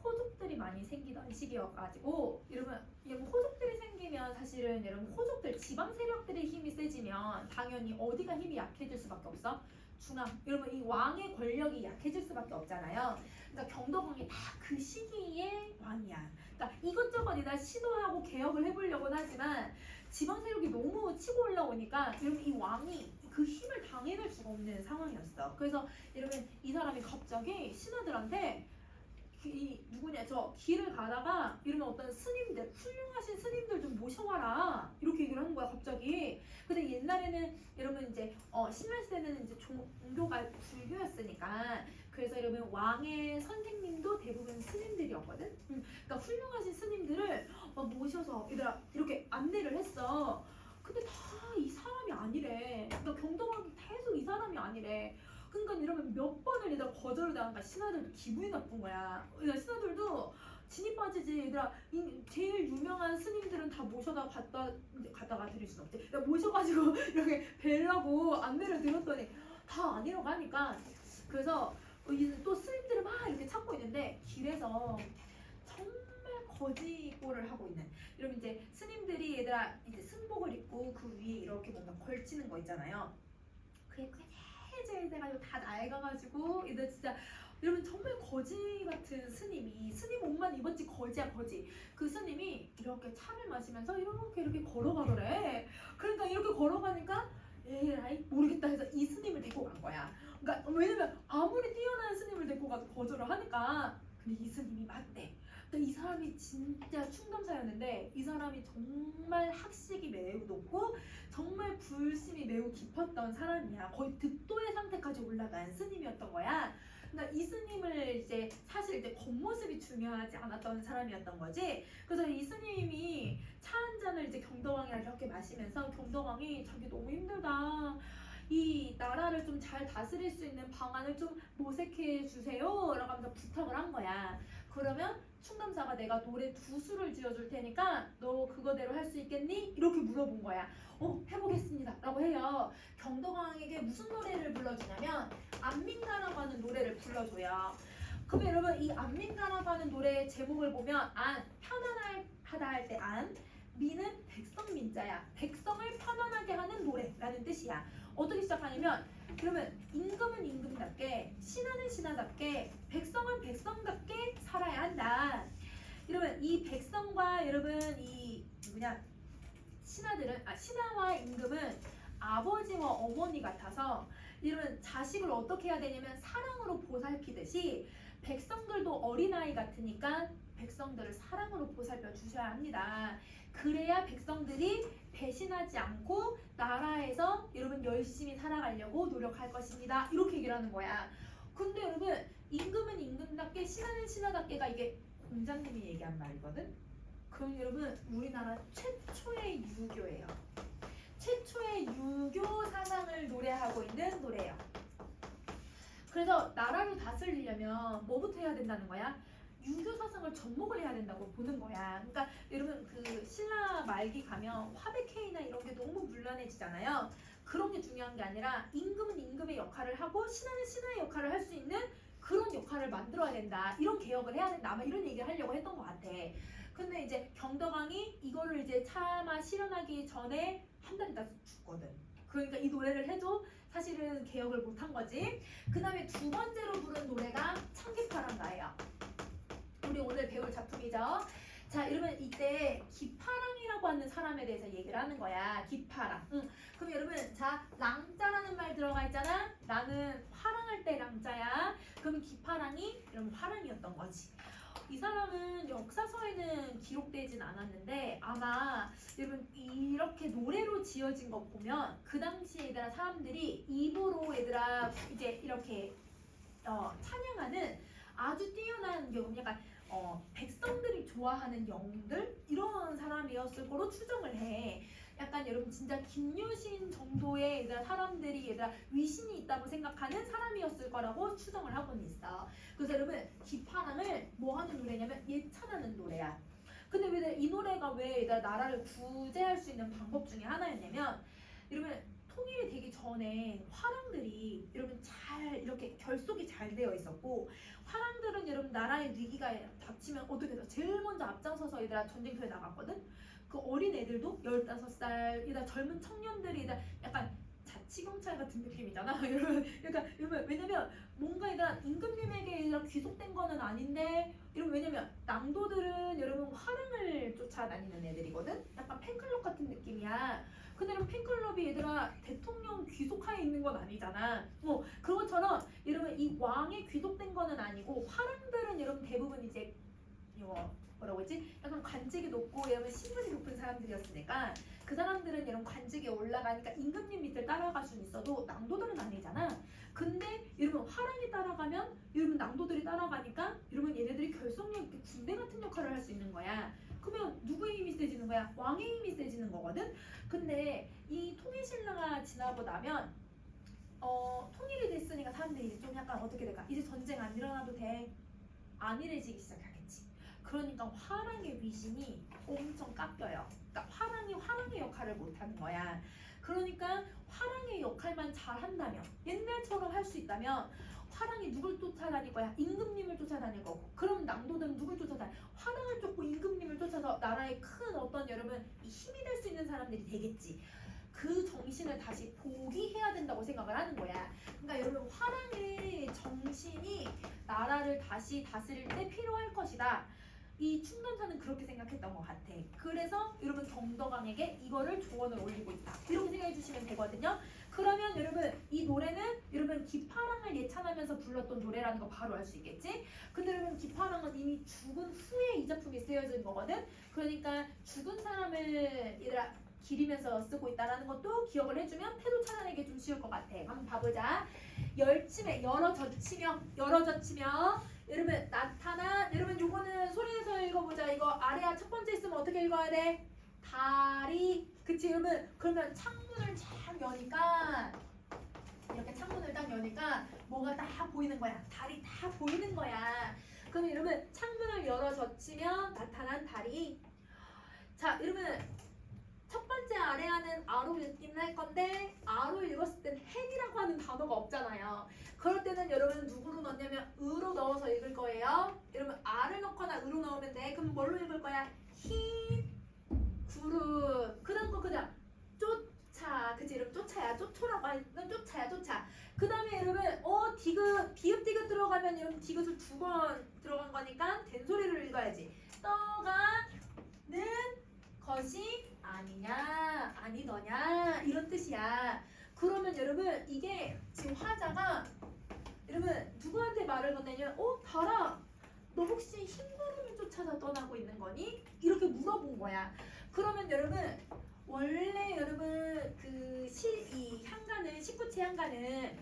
호족들이 많이 생기던 시기여가지고 여러분 호족들이 생기면 사실은 여러분 호족들 지방 세력들의 힘이 세지면 당연히 어디가 힘이 약해질 수밖에 없어? 중앙. 여러분 이 왕의 권력이 약해질 수밖에 없잖아요. 그러니까 경덕왕이 다 그 시기의 왕이야. 그러니까 이것저것 이다 시도하고 개혁을 해보려고는 하지만 지방 세력이 너무 치고 올라오니까 여러분 이 왕이 그 힘을 당해낼 수가 없는 상황이었어. 그래서 여러분 이 사람이 갑자기 신하들한테 누구냐 저 길을 가다가 이러면 어떤 스님들 훌륭하신 스님들 좀 모셔와라 이렇게 얘기를 하는 거야 갑자기. 근데 옛날에는 여러분 이제 신라 시대는 이제 종교가 불교였으니까 그래서 여러분 왕의 선생님도 대부분 스님들이었거든. 그러니까 훌륭하신 스님들을 모셔서 얘들아 이렇게 안내를 했어. 근데 다 이 사람이 아니래. 그러니까 경동왕이 계속 이 사람이 아니래. 그러니까 이러면 몇 번을 얘들아 거절을 당하니까 신하들도 기분이 나쁜 거야. 그러니까 신하들도 진이 빠지지. 얘들아 제일 유명한 스님들은 다 모셔다 갖다가 드릴 순 없지. 모셔가지고 이렇게 뵈려고 안내를 드렸더니 다 아니라고 하니까 그래서 또 스님들을 막 이렇게 찾고 있는데 길에서 정말 거지꼴을 하고 있는 이러면 이제 스님들이 얘들아 이제 승복을 입고 그 위에 이렇게 뭔가 걸치는 거 있잖아요. 그게 해제돼가지고 다 낡아가지고 얘들 진짜 여러분 정말 거지 같은 스님이 스님 옷만 입었지 거지야 거지. 그 스님이 이렇게 차를 마시면서 이렇게 걸어가더래. 그러니까 이렇게 걸어가니까 에라이 모르겠다 해서 이 스님을 데리고 간 거야. 그러니까 왜냐면 아무리 뛰어난 스님을 데리고 가도 거절을 하니까 근데 이스님이 맞대. 근데 이 사람이 진짜 충동사였는데 이 사람이 정말 학식이 매우 높고 정말 불심이 매우 깊었던 사람이야. 거의 득도의 상태까지 올라간 스님이었던 거야. 그러니까 이 스님을 이제 사실 이제 겉모습이 중요하지 않았던 사람이었던 거지. 그래서 이 스님이 차 한 잔을 이제 경덕왕이랑 이렇게 마시면서 경덕왕이 자기 너무 힘들다. 이 나라를 좀 잘 다스릴 수 있는 방안을 좀 모색해 주세요. 라고 하면서 부탁을 한 거야. 그러면 충남사가 내가 노래 2수를 지어줄 테니까 너 그거대로 할 수 있겠니? 이렇게 물어본 거야. 해보겠습니다. 라고 해요. 경덕왕에게 무슨 노래를 불러주냐면 안민가라고 하는 노래를 불러줘요. 그럼 여러분 이 안민가라고 하는 노래의 제목을 보면 편안하다 할 때 미는 백성민자야. 백성을 편안하게 하는 노래라는 뜻이야. 어떻게 시작하냐면 그러면 임금은 임금답게 신하는 신하답게 백성은 백성답게 살아야 한다. 여러분 이 백성과 여러분 이 신하와 임금은 아버지와 어머니 같아서 이런 자식을 어떻게 해야 되냐면 사랑으로 보살피듯이 백성들도 어린아이 같으니까 백성들을 사랑으로 보살펴 주셔야 합니다. 그래야 백성들이 배신하지 않고 나라에서 여러분 열심히 살아가려고 노력할 것입니다. 이렇게 얘기를 하는 거야. 근데 여러분 임금은 임금답게 신하는 신하답게가 이게 공자님이 얘기한 말이거든. 그럼 여러분 우리나라 최초의 유교예요. 최초의 유교 사상을 노래하고 있는 노래예요. 그래서 나라를 다스리려면 뭐부터 해야 된다는 거야? 유교 사상을 접목을 해야 된다고 보는 거야. 그러니까 여러분 그 신라 말기 가면 화백회의나 이런 게 너무 문란해지잖아요. 그런 게 중요한 게 아니라 임금은 임금의 역할을 하고 신하는 신하의 역할을 할 수 있는 그런 역할을 만들어야 된다. 이런 개혁을 해야 된다. 아마 이런 얘기를 하려고 했던 것 같아. 근데 이제 경덕왕이 이거를 이제 차마 실현하기 전에 한 달 있다 죽거든. 그러니까 이 노래를 해도 사실은 개혁을 못한 거지. 그 다음에 두 번째로 부른 노래가 참기파랑가예요. 우리 오늘 배울 작품이죠. 자, 여러분 이때 기파랑이라고 하는 사람에 대해서 얘기를 하는 거야. 기파랑. 그럼 여러분 자 랑자라는 말 들어가 있잖아. 나는 화랑할 때 랑자야. 그러면 기파랑이 여러분 화랑이었던 거지. 이 사람은 역사서에는 기록되진 않았는데 아마 여러분 이렇게 노래로 지어진 거 보면 그 당시에 얘들아 사람들이 입으로 얘들아 이제 이렇게 찬양하는 아주 뛰어난 약간 백성들이 좋아하는 영들 이런 사람이었을 거로 추정을 해. 약간 여러분 진짜 김유신 정도의 얘들아 사람들이 얘들아 위신이 있다고 생각하는 사람이었을 거라고 추정을 하고는 있어. 그래서 여러분 기파랑을 뭐 하는 노래냐면 예찬하는 노래야. 근데 왜 이 노래가 왜 얘들아 나라를 구제할 수 있는 방법 중에 하나였냐면 여러분 통일이 되기 전에 화랑들이 여러분 잘 이렇게 결속이 잘 되어 있었고 화랑들은 여러분 나라의 위기가 닥치면 어떻게 해서 제일 먼저 앞장서서 얘들아 전쟁터에 나갔거든. 그 어린 애들도 15살 이다 젊은 청년들이 약간 자치경찰 같은 느낌이잖아. 그러니까 왜냐면 뭔가 얘들아 임금님에게 얘들아 귀속된 거는 아닌데 이러면 왜냐면 낭도들은 여러분 화랑을 쫓아다니는 애들이거든. 약간 팬클럽 같은 느낌이야. 근데 이런 팬클럽이 얘들아 대통령 귀속하에 있는 건 아니잖아. 그것처럼 여러분 이 왕에 귀속된 거는 아니고 화랑들은 여러분 대부분 이제 뭐라고 했지? 약간 관직이 높고 여러분 신분이 높은 사람들이었으니까 그 사람들은 이런 관직에 올라가니까 임금님 밑을 따라갈 수는 있어도 낭도들은 아니잖아. 근데 여러분 화랑이 따라가면 여러분 낭도들이 따라가니까 여러분 얘네들이 결속력 있게 군대 같은 역할을 할 수 있는 거야. 그러면 누구의 힘이 세지는 거야? 왕의 힘이 세지는 거거든. 근데 이 통일신라가 지나고 나면 통일이 됐으니까 사람들이 이제 좀 약간 어떻게 될까? 이제 전쟁 안 일어나도 돼. 안일해지기 시작하겠지. 그러니까 화랑의 위신이 엄청 깎여요. 그러니까 화랑의 역할을 못하는 거야. 그러니까 화랑의 역할만 잘한다면 옛날처럼 할 수 있다면 화랑이 누굴 쫓아다닐 거야? 임금님을 쫓아다닐 거고. 그럼 낭도들은 누굴 쫓아다니? 화랑을 쫓고 임금님을 쫓아서 나라의 큰 어떤 여러분 힘이 될 수 있는 사람들이 되겠지. 그 정신을 다시 포기해야 된다고 생각을 하는 거야. 그러니까 여러분 화랑의 정신이 나라를 다시 다스릴 때 필요할 것이다. 이 충전사는 그렇게 생각했던 것 같아. 그래서 여러분 경덕왕에게 이거를 조언을 올리고 있다. 이렇게 생각해 주시면 되거든요. 그러면 여러분 이 노래는 여러분 기파랑을 예찬하면서 불렀던 노래라는 거 바로 알 수 있겠지? 근데 여러분 기파랑은 이미 죽은 후에 이 작품이 쓰여진 거거든. 그러니까 죽은 사람을 얘들아 기리면서 쓰고 있다는 것도 기억을 해주면 태도 찾아내기 좀 쉬울 것 같아. 한번 봐보자. 열침에 열어젖히며 여러분 나타난 여러분 요거는 소리내서 읽어보자. 이거 아래야 첫 번째 있으면 어떻게 읽어야 돼? 다리 그치 여러분 그러면 창문을 쫙 여니까 이렇게 창문을 딱 여니까 뭐가 딱 보이는 거야. 달이 다 보이는 거야. 그러면 여러분 창문을 열어젖히며 나타난 달이 자 여러분 첫 번째 아래하는 아로 읽기는 할 건데 아로 읽었을 땐 헨이라고 하는 단어가 없잖아요. 그럴 때는 여러분 누구로 넣냐면 으로 넣어서 읽을 거예요. 여러분 아를 넣거나 으로 넣으면 돼. 그럼 뭘로 읽을 거야? 흰 구름. 그 다음 거 그냥 쫓아. 그치 여러분 쫓아야 쫓초라고 하는 쫓아야 쫓아. 그 다음에 여러분 디귿 비읍 디귿 들어가면 여러분 디귿을 두 번 들어간 거니까 된소리를 읽어야지. 떠가는 것이 아니냐 아니더냐 이런 뜻이야. 그러면 여러분 이게 지금 화자가 여러분 누구한테 말을 건네냐면 달아 너 혹시 흰구름을 쫓아서 떠나고 있는 거니? 이렇게 물어본 거야. 그러면 여러분 원래 여러분 이 향가는 식구체 향가는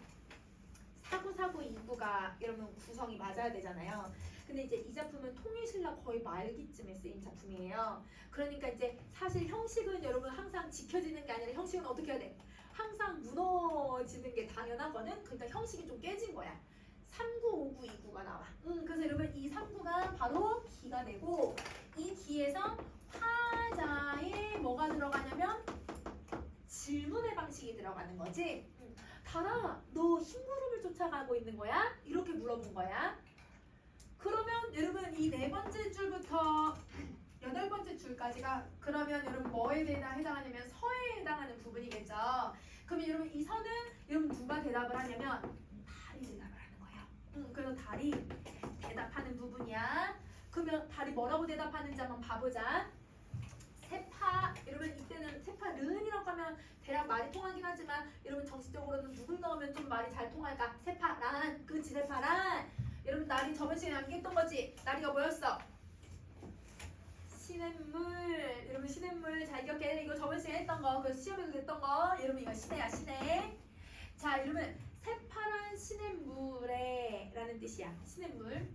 사구사구 이구가 여러분 구성이 맞아야 되잖아요. 근데 이제 이 작품은 통일신라 거의 말기쯤에 쓰인 작품이에요. 그러니까 이제 사실 형식은 여러분 항상 지켜지는 게 아니라 형식은 어떻게 해야 돼? 항상 무너지는 게 당연하거든. 그러니까 형식이 좀 깨진 거야. 3구, 5구, 2구가 나와. 그래서 여러분 이 3구가 바로 기가 되고 이 기에서 화자에 뭐가 들어가냐면 질문의 방식이 들어가는 거지. 달아, 너 흰구름을 쫓아가고 있는 거야? 이렇게 물어본 거야. 그러면 여러분 이 네 번째 줄부터 여덟 번째 줄까지가 그러면 여러분 뭐에 해당하냐면 서에 해당하는 부분이겠죠. 그러면 여러분 이 서는 여러분 누가 대답을 하냐면 달이 대답을 하는 거예요. 그래서 달이 대답하는 부분이야. 그러면 달이 뭐라고 대답하는지 한번 봐보자. 세파 여러분 이때는 세파 른이라고 하면 대략 말이 통하긴 하지만 여러분 정식적으로는 누굴 넣으면 좀 말이 잘 통할까? 세파란 그치 세파란 여러분 날이 저번 시간에 암기했던 거지. 날이가 뭐였어? 시냇물 여러분 시냇물 잘 기억해. 이거 저번 시간에 했던 거 그 시험에도 됐던 거 여러분 이거 시내야 시내. 자 여러분 새파란 시냇물에 라는 뜻이야. 시냇물에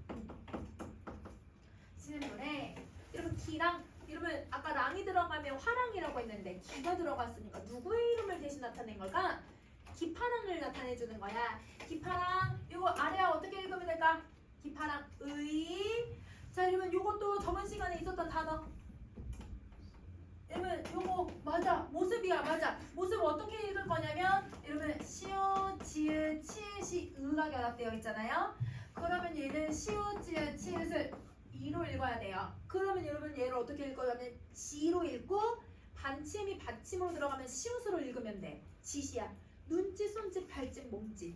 여러분 기랑 여러분 아까 랑이 들어가면 화랑이라고 했는데 기가 들어갔으니까 누구의 이름을 대신 나타낸 걸까? 기파랑을 나타내주는 거야. 기파랑 이거 아래야 어떻게 읽으면 될까? 기파랑 의. 자 여러분 요것도 저번 시간에 있었던 단어. 여러분 요거 맞아 모습이야 맞아. 모습 어떻게 읽을 거냐면 여러분 시오 지읒 치읒이 의가 결합되어 있잖아요. 그러면 얘는 시오 지읒 치읒을 이로 읽어야 돼요. 그러면 여러분 얘를 어떻게 읽어야면 지로 읽고 반침이 받침으로 들어가면 시옷으로 읽으면 돼. 지시야. 눈짓, 손짓, 발짓, 몸짓.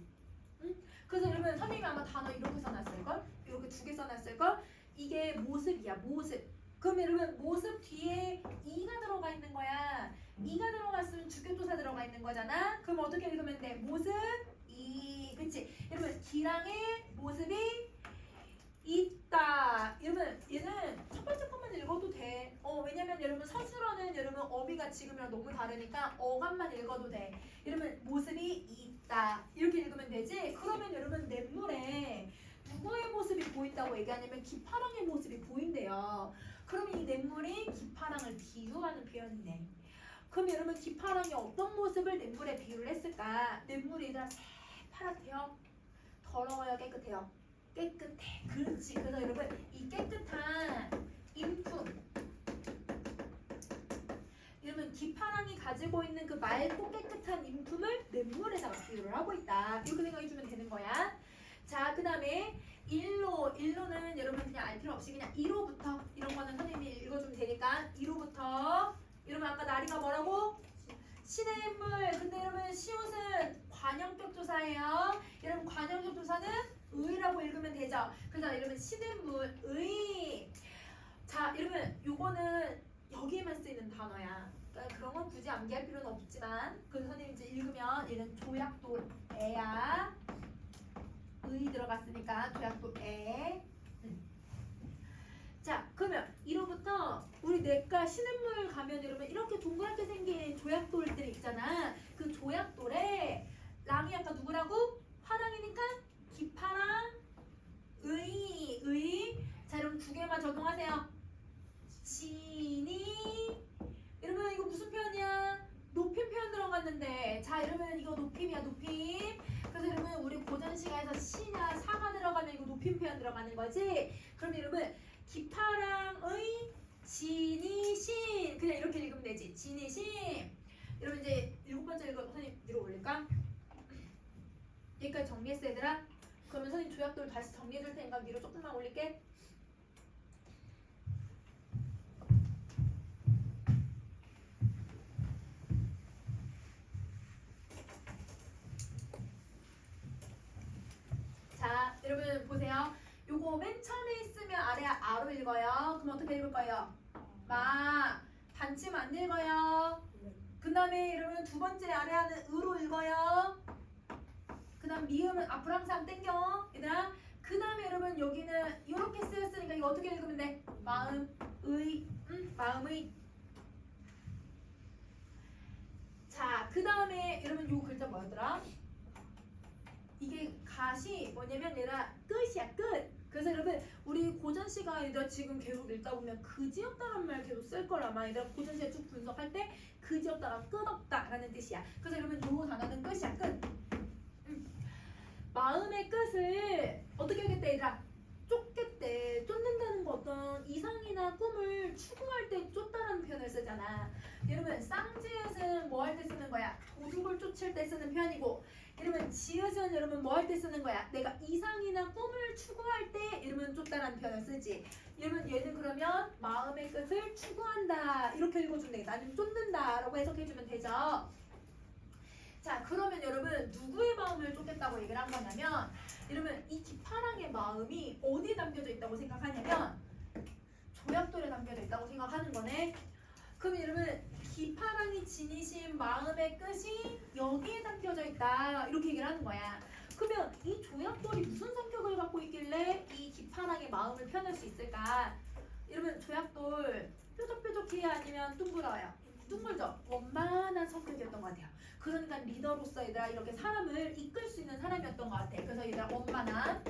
그래서 여러분 선생님이 아마 단어 이렇게 써놨을걸? 이렇게 두 개 써놨을걸? 이게 모습이야 모습. 그럼 여러분 모습 뒤에 이가 들어가 있는 거야. 이가 들어갔으면 주격조사 들어가 있는 거잖아. 그럼 어떻게 읽으면 돼? 모습 이 그치? 여러분 기랑의 모습이 있다. 여러분 얘는 첫 번째 것만 읽어도 돼. 왜냐면 여러분 서술어는 여러분 어미가 지금이랑 너무 다르니까 어감만 읽어도 돼. 여러분 모습이 있다 이렇게 읽으면 되지. 그러면 여러분 냇물에 누구의 모습이 보인다고 얘기하냐면 기파랑의 모습이 보인대요. 그러면 이 냇물이 기파랑을 비유하는 표현이네. 그럼 여러분 기파랑이 어떤 모습을 냇물에 비유를 했을까? 냇물이 다 새파랗대요. 더러워요 깨끗해요? 깨끗해. 그렇지. 그래서 여러분 이 깨끗한 인품 여러분 기파랑이 가지고 있는 그 맑고 깨끗한 인품을 냇물에다가 비유를 하고 있다. 이렇게 생각해주면 되는 거야. 자 그 다음에 일로는 여러분 그냥 알 필요 없이 그냥 1호부터 이런 거는 선생님이 읽어주면 되니까 1호부터 이러면 아까 나리가 뭐라고? 시냇물. 근데 여러분 시옷은 관형격 조사예요. 여러분 관형격 조사는 의라고 읽으면 되죠. 그래서 여러분 시냇물 의 여러분 요거는 여기에만 쓰이는 단어야. 그러니까 그런 건 굳이 암기할 필요는 없지만 그래서 선생님 이제 읽으면 얘는 조약돌 애야. 의 들어갔으니까 조약돌 애. 자 그러면 1호부터 우리 내과 신음물 가면 여러분 이렇게 동그랗게 생긴 조약돌들이 있잖아. 그 조약돌에 랑이 아까 누구라고? 화랑이니까 기파랑 의. 자 여러분 두 개만 적용하세요. 진이. 여러분 이거 무슨 표현이야? 높임 표현 들어갔는데 자 여러분 이거 높임이야 높임. 그래서 여러분 우리 고전 시간에서 시나 사가 들어가면 이거 높임 표현 들어가는 거지. 그럼 여러분 기파랑의 진이 신 그냥 이렇게 읽으면 되지. 진이 신. 여러분 이제 7번째 읽어 선생님 위로 올릴까? 여기까지 정리했어 얘들아? 그러면 선생님 조약돌 다시 정리해 줄 테니까 위로 조금만 올릴게. 자 여러분 보세요. 요거 맨 처음에 있으면 아래 아로 읽어요. 그럼 어떻게 읽을 거예요? 마. 반쯤 안 읽어요. 그 다음에 여러분 두 번째 아래 하는 으로 읽어요. 그 다음 미음은 앞으로 항상 땡겨 얘들아. 그 다음에 여러분 여기는 이렇게 쓰였으니까 이거 어떻게 읽으면 돼? 마음의. 마음의. 자 그 다음에 여러분 요 글자 뭐였더라? 이게 갓이 뭐냐면 얘가 끝이야 끝. 그래서 여러분 우리 고전시가 얘들아 지금 계속 읽다 보면 그지없다란 말 계속 쓸 거라 아마 얘들아 고전시에 쭉 분석할 때 그지없다가 끝없다 라는 뜻이야. 그래서 여러분 요 단어는 끝이야 끝. 마음의 끝을 어떻게 하겠대 얘들아? 쫓겠대. 쫓는다는 거 어떤 이상이나 꿈을 추구할 때 쫓다라는 표현을 쓰잖아. 여러분 쌍지읒은 뭐 할 때 쓰는 거야? 도둑을 쫓을 때 쓰는 표현이고 여러분 지읒은 여러분 뭐 할 때 쓰는 거야? 내가 이상이나 꿈을 추구할 때 여러분 쫓다라는 표현을 쓰지. 여러분 얘는 그러면 마음의 끝을 추구한다 이렇게 읽어주면 되겠다. 아니면 쫓는다 라고 해석해주면 되죠. 자 그러면 여러분 누구의 마음을 쫓겠다고 얘기를 한 거냐면 여러분 이 기파랑의 마음이 어디에 담겨져 있다고 생각하냐면 조약돌에 담겨져 있다고 생각하는 거네. 그럼 여러분 기파랑이 지니신 마음의 끝이 여기에 담겨져 있다 이렇게 얘기를 하는 거야. 그러면 이 조약돌이 무슨 성격을 갖고 있길래 이 기파랑의 마음을 표현할 수 있을까? 여러분 조약돌 뾰족뾰족해야 아니면 둥글어요? 둥글죠? 원만한 성격이었던 것 같아요. 그러니까 리더로서 얘들아 이렇게 사람을 이끌 수 있는 사람이었던 것 같아. 그래서 얘들아 원만한.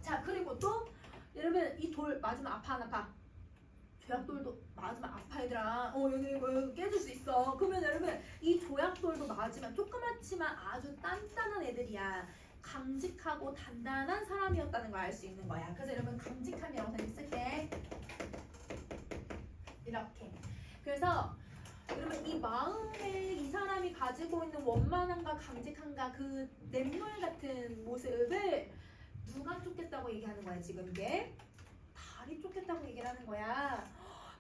자 그리고 또 여러분 이 돌 맞으면 아파 안 아파? 조약돌도 맞으면 아파 얘들아. 여기 뭐 깨질 수 있어. 그러면 여러분 이 조약돌도 맞으면 조그맣지만 아주 단단한 애들이야. 강직하고 단단한 사람이었다는 걸 알 수 있는 거야. 그래서 여러분 강직함이라고 선생님 쓸게. 이렇게. 그래서 여러분 이 마음에 이 사람이 가지고 있는 원만함과 강직함과 그 냇물 같은 모습을 누가 쫓겠다고 얘기하는 거야 지금 이게? 달이 쫓겠다고 얘기를 하는 거야.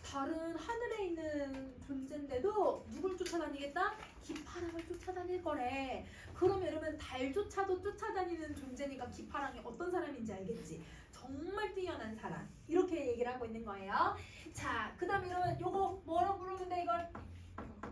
달은 하늘에 있는 존재인데도 누굴 쫓아다니겠다? 기파랑을 쫓아다닐 거래. 그럼 여러분 달조차도 쫓아다니는 존재니까 기파랑이 어떤 사람인지 알겠지? 정말 뛰어난 사람. 이렇게 얘기를 하고 있는 거예요. 자, 그 다음에 여러분 요거 뭐라고 부르는데 이걸?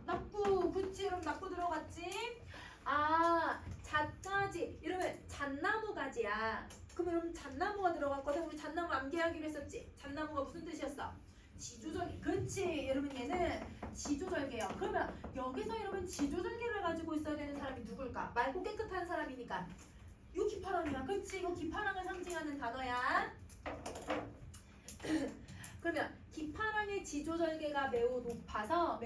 낙구. 그치? 여러분 낙구 들어갔지? 아, 잣가지. 여러분 잣나무 가지야. 그럼 여러분 잣나무가 들어갔거든. 우리 잣나무 암기하기로 했었지? 잣나무가 무슨 뜻이었어? 지조절개. 그렇지. 여러분 얘는 지조절개요. 그러면 여기서 여러분 지조절개를 가지고 있어야 되는 사람이 누굴까? 맑고 깨끗한 사람이니까 요 기파랑이야. 그렇지. 이거 기파랑을 상징하는 단어야. 그러면 기파랑의 지조절개가 매우 높아서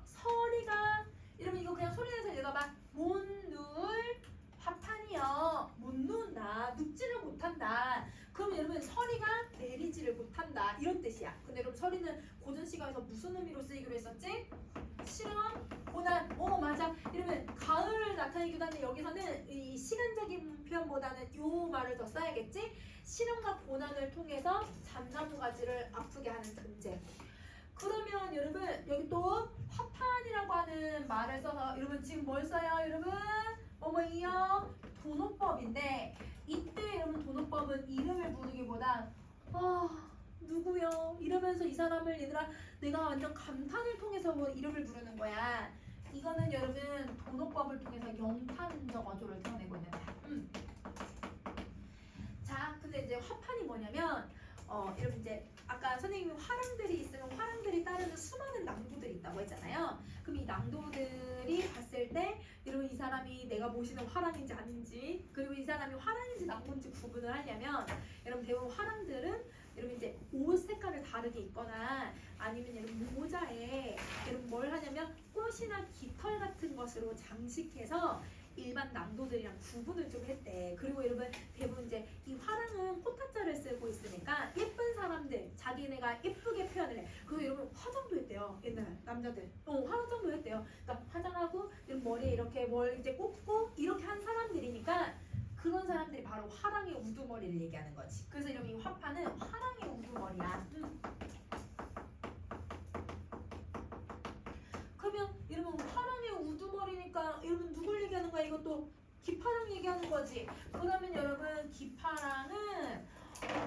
서리가 여러분 이거 그냥 소리내서 읽어봐. 못 누울 화판이요. 못 누운다. 눕지를 못한다. 그럼 여러분 서리가 내리지를 못한다. 이런 뜻이야. 근데 여러분 서리는 고전 시가에서 무슨 의미로 쓰이기로 했었지? 실험, 고난. 맞아. 여러분 가을을 나타내기도 하는데 여기서는 이 시간적인 표현보다는 요 말을 더 써야겠지? 실험과 고난을 통해서 잣나무 가지를 아프게 하는 존재. 그러면 여러분 여기 또 화판이라고 하는 말을 써서 여러분 지금 뭘 써요 여러분? 뭐뭐이요? 도노법인데 이때 여러분 도노법은 이름을 부르기보다 아 누구요? 이러면서 이 사람을 얘들아 내가 완전 감탄을 통해서 뭐 이름을 부르는 거야. 이거는 여러분 도노법을 통해서 영탄적 어조를 드러내고 있는 거야. 자, 근데 이제 화판이 뭐냐면 여러분 이제 아까 선생님이 화랑들이 있으면 화랑들이 따르는 수많은 낭도들이 있다고 했잖아요. 그럼 이 낭도들이 봤을 때 여러분 이 사람이 내가 모시는 화랑인지 아닌지 그리고 이 사람이 화랑인지 낭도인지 구분을 하려면 여러분 대부분 화랑들은 여러분 이제 옷 색깔을 다르게 입거나 아니면 여러분 모자에 여러분 뭘 하냐면 꽃이나 깃털 같은 것으로 장식해서 일반 낭도들이랑 구분을 좀 했대. 그리고 여러분 대부분 이제 이 화랑은 코타자를 쓰고 있으니까 예쁜 사람들 자기네가 예쁘게 표현을 해. 그리고 여러분 화장도 했대요. 옛날 남자들. 화장도 했대요. 그러니까 화장하고 머리에 이렇게 뭘 이제 꽂고 이렇게 한 사람들이니까 그런 사람들이 바로 화랑의 우두머리를 얘기하는 거지. 그래서 이런 이 화판은 화랑의 우두머리야. 그러면 여러분 화랑의 우두머리니까 여러분 누굴 얘기하는 거야? 이것도 기파랑 얘기하는 거지. 그러면 여러분 기파랑은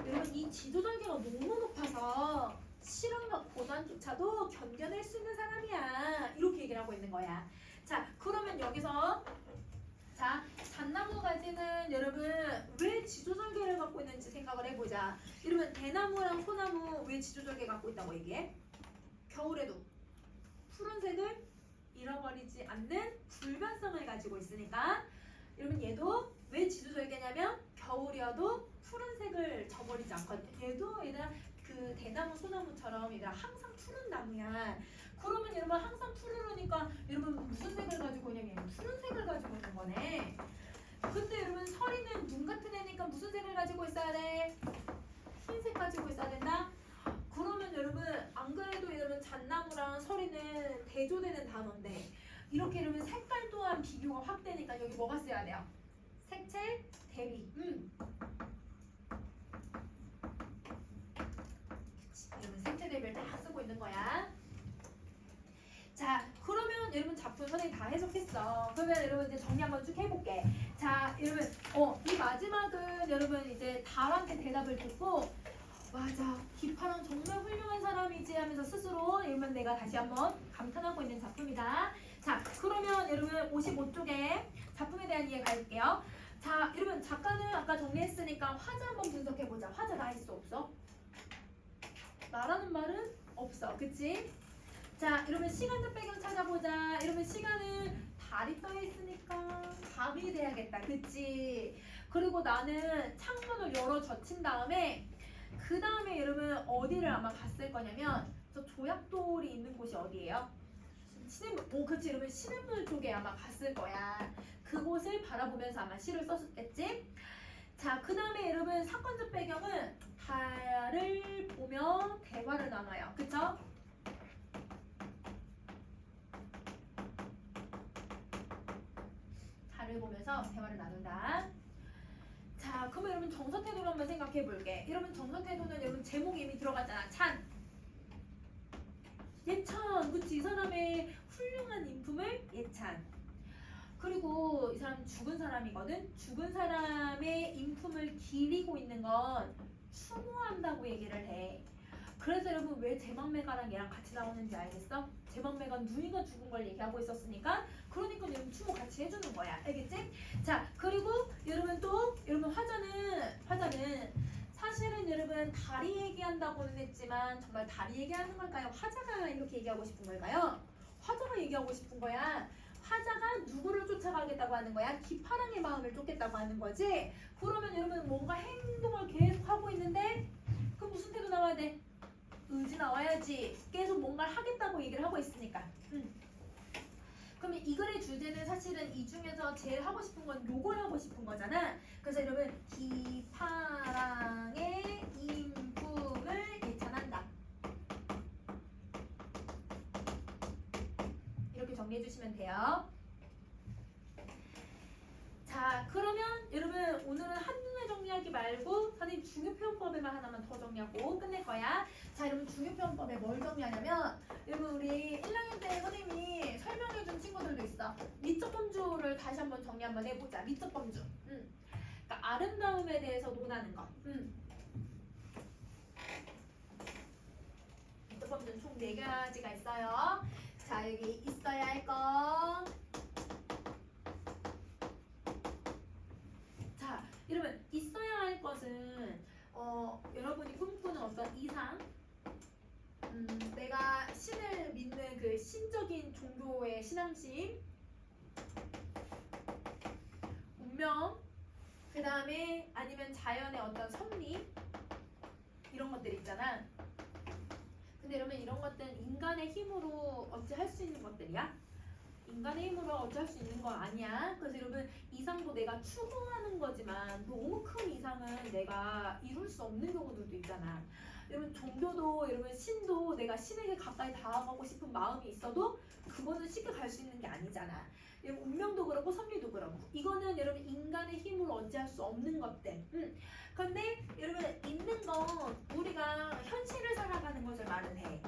여러분 이 지도절개가 너무 높아서 실험과 고난조차도 견뎌낼 수 있는 사람이야. 이렇게 얘기를 하고 있는 거야. 자, 그러면 여기서 자, 잣나무 가지는 여러분 왜 지조절개를 갖고 있는지 생각을 해보자. 여러분 대나무랑 소나무 왜 지조절개 갖고 있다고 얘기해? 겨울에도 푸른색을 잃어버리지 않는 불변성을 가지고 있으니까 여러분 얘도 왜 지조절개냐면 겨울이어도 푸른색을 저버리지 않거든요. 얘도 얘들아 그 대나무 소나무처럼 얘들아 항상 푸른 나무야. 그러면 여러분 항상 푸르르니까 여러분 무슨 색을 가지고 있냐면 푸른색을 가지고 있는 거네. 근데 여러분 서리는 눈 같은 애니까 무슨 색을 가지고 있어야 돼? 흰색 가지고 있어야 된다? 그러면 여러분 안 그래도 여러분 잣나무랑 서리는 대조되는 단어인데 이렇게 여러분 색깔 또한 비교가 확 되니까 여기 뭐가 써야 돼요? 색채 대비. 그치. 여러분 색채 대비를 딱 쓰고 있는 거야. 자, 그러면 여러분 작품 선생님 다 해석했어. 그러면 여러분 이제 정리 한번 쭉 해볼게. 자, 여러분 이 마지막은 여러분 이제 달한테 대답을 듣고 맞아, 기파랑 정말 훌륭한 사람이지 하면서 스스로 여러분 내가 다시 한번 감탄하고 있는 작품이다. 자, 그러면 여러분 55쪽에 작품에 대한 이해 갈게요. 자, 여러분 작가는 아까 정리했으니까 화자 한번 분석해보자. 화자 나 있어 없어? 나라는 말은 없어, 그치? 자, 여러분 시간적 배경 찾아보자. 여러분 시간은 달이 떠 있으니까 밤이 돼야겠다, 그치? 그리고 나는 창문을 열어 젖힌 다음에 그 다음에 여러분 어디를 아마 갔을 거냐면 저 조약돌이 있는 곳이 어디예요? 시냇물. 그치, 여러분 시냇물 쪽에 아마 갔을 거야. 그곳을 바라보면서 아마 시를 썼었겠지? 자, 그 다음에 여러분 사건적 배경은 달을 보며 대화를 나눠요, 그쵸? 달을 보면서 대화를 나눈다. 자, 그러면 여러분 정서태도를 한번 생각해 볼게. 여러분 정서태도는 여러분 제목에 이미 들어갔잖아. 찬. 예찬. 그치, 이 사람의 훌륭한 인품을 예찬. 그리고 이 사람 죽은 사람이거든. 죽은 사람의 인품을 기리고 있는 건 추모한다고 얘기를 해. 그래서 여러분 왜 제망매가랑 얘랑 같이 나오는지 알겠어? 제망매가 누이가 죽은 걸 얘기하고 있었으니까 그러니까 여러분 추모 같이 해주는 거야. 알겠지? 자, 그리고 여러분 또 여러분 화자는 사실은 여러분 달이 얘기한다고는 했지만 정말 달이 얘기하는 걸까요? 화자가 이렇게 얘기하고 싶은 걸까요? 화자가 얘기하고 싶은 거야. 화자가 누구를 쫓아가겠다고 하는 거야? 기파랑의 마음을 쫓겠다고 하는 거지? 그러면 여러분 뭔가 행동을 계속 하고 있는데 그럼 무슨 태도 나와야 돼? 의지 나와야지. 계속 뭔가를 하겠다고 얘기를 하고 있으니까. 그러면 이 글의 주제는 사실은 이 중에서 제일 하고 싶은 건 요걸 하고 싶은 거잖아. 그래서 여러분 기파랑의 인품을 예찬한다. 이렇게 정리해 주시면 돼요. 자, 그러면 여러분 오늘은 한눈에 정리하기 말고 선생님 중요표현법에만 하나만 더 정리하고 끝낼 거야. 자, 여러분 중요표현법에 뭘 정리하냐면 여러분 우리 1학년 때 선생님이 설명해준 친구들도 있어. 미적 범주를 다시 한번 정리 한번 해보자. 미적 범주. 그러니까 아름다움에 대해서 논하는 것. 총 4가지가 있어요. 자, 여기 있어야 할 거. 자, 여러분 있어야 할 것은 여러분이 꿈꾸는 어떤 이상, 내가 신을 믿는 그 신적인 종교의 신앙심, 운명, 그 다음에 아니면 자연의 어떤 섭리, 이런 것들 있잖아. 근데 여러분 이런 것들은 인간의 힘으로 어찌할 수 있는 것들이야? 인간의 힘으로 어찌할 수 있는 거 아니야. 그래서 여러분 이상도 내가 추구하는 거지만 너무 큰 이상은 내가 이룰 수 없는 경우들도 있잖아. 여러분 종교도 여러분 신도 내가 신에게 가까이 다가가고 싶은 마음이 있어도 그거는 쉽게 갈 수 있는 게 아니잖아. 여러분 운명도 그렇고 섭리도 그렇고 이거는 여러분 인간의 힘으로 어찌할 수 없는 것들. 그런데 여러분 있는 건 우리가 현실을 살아가는 것을 말을 해.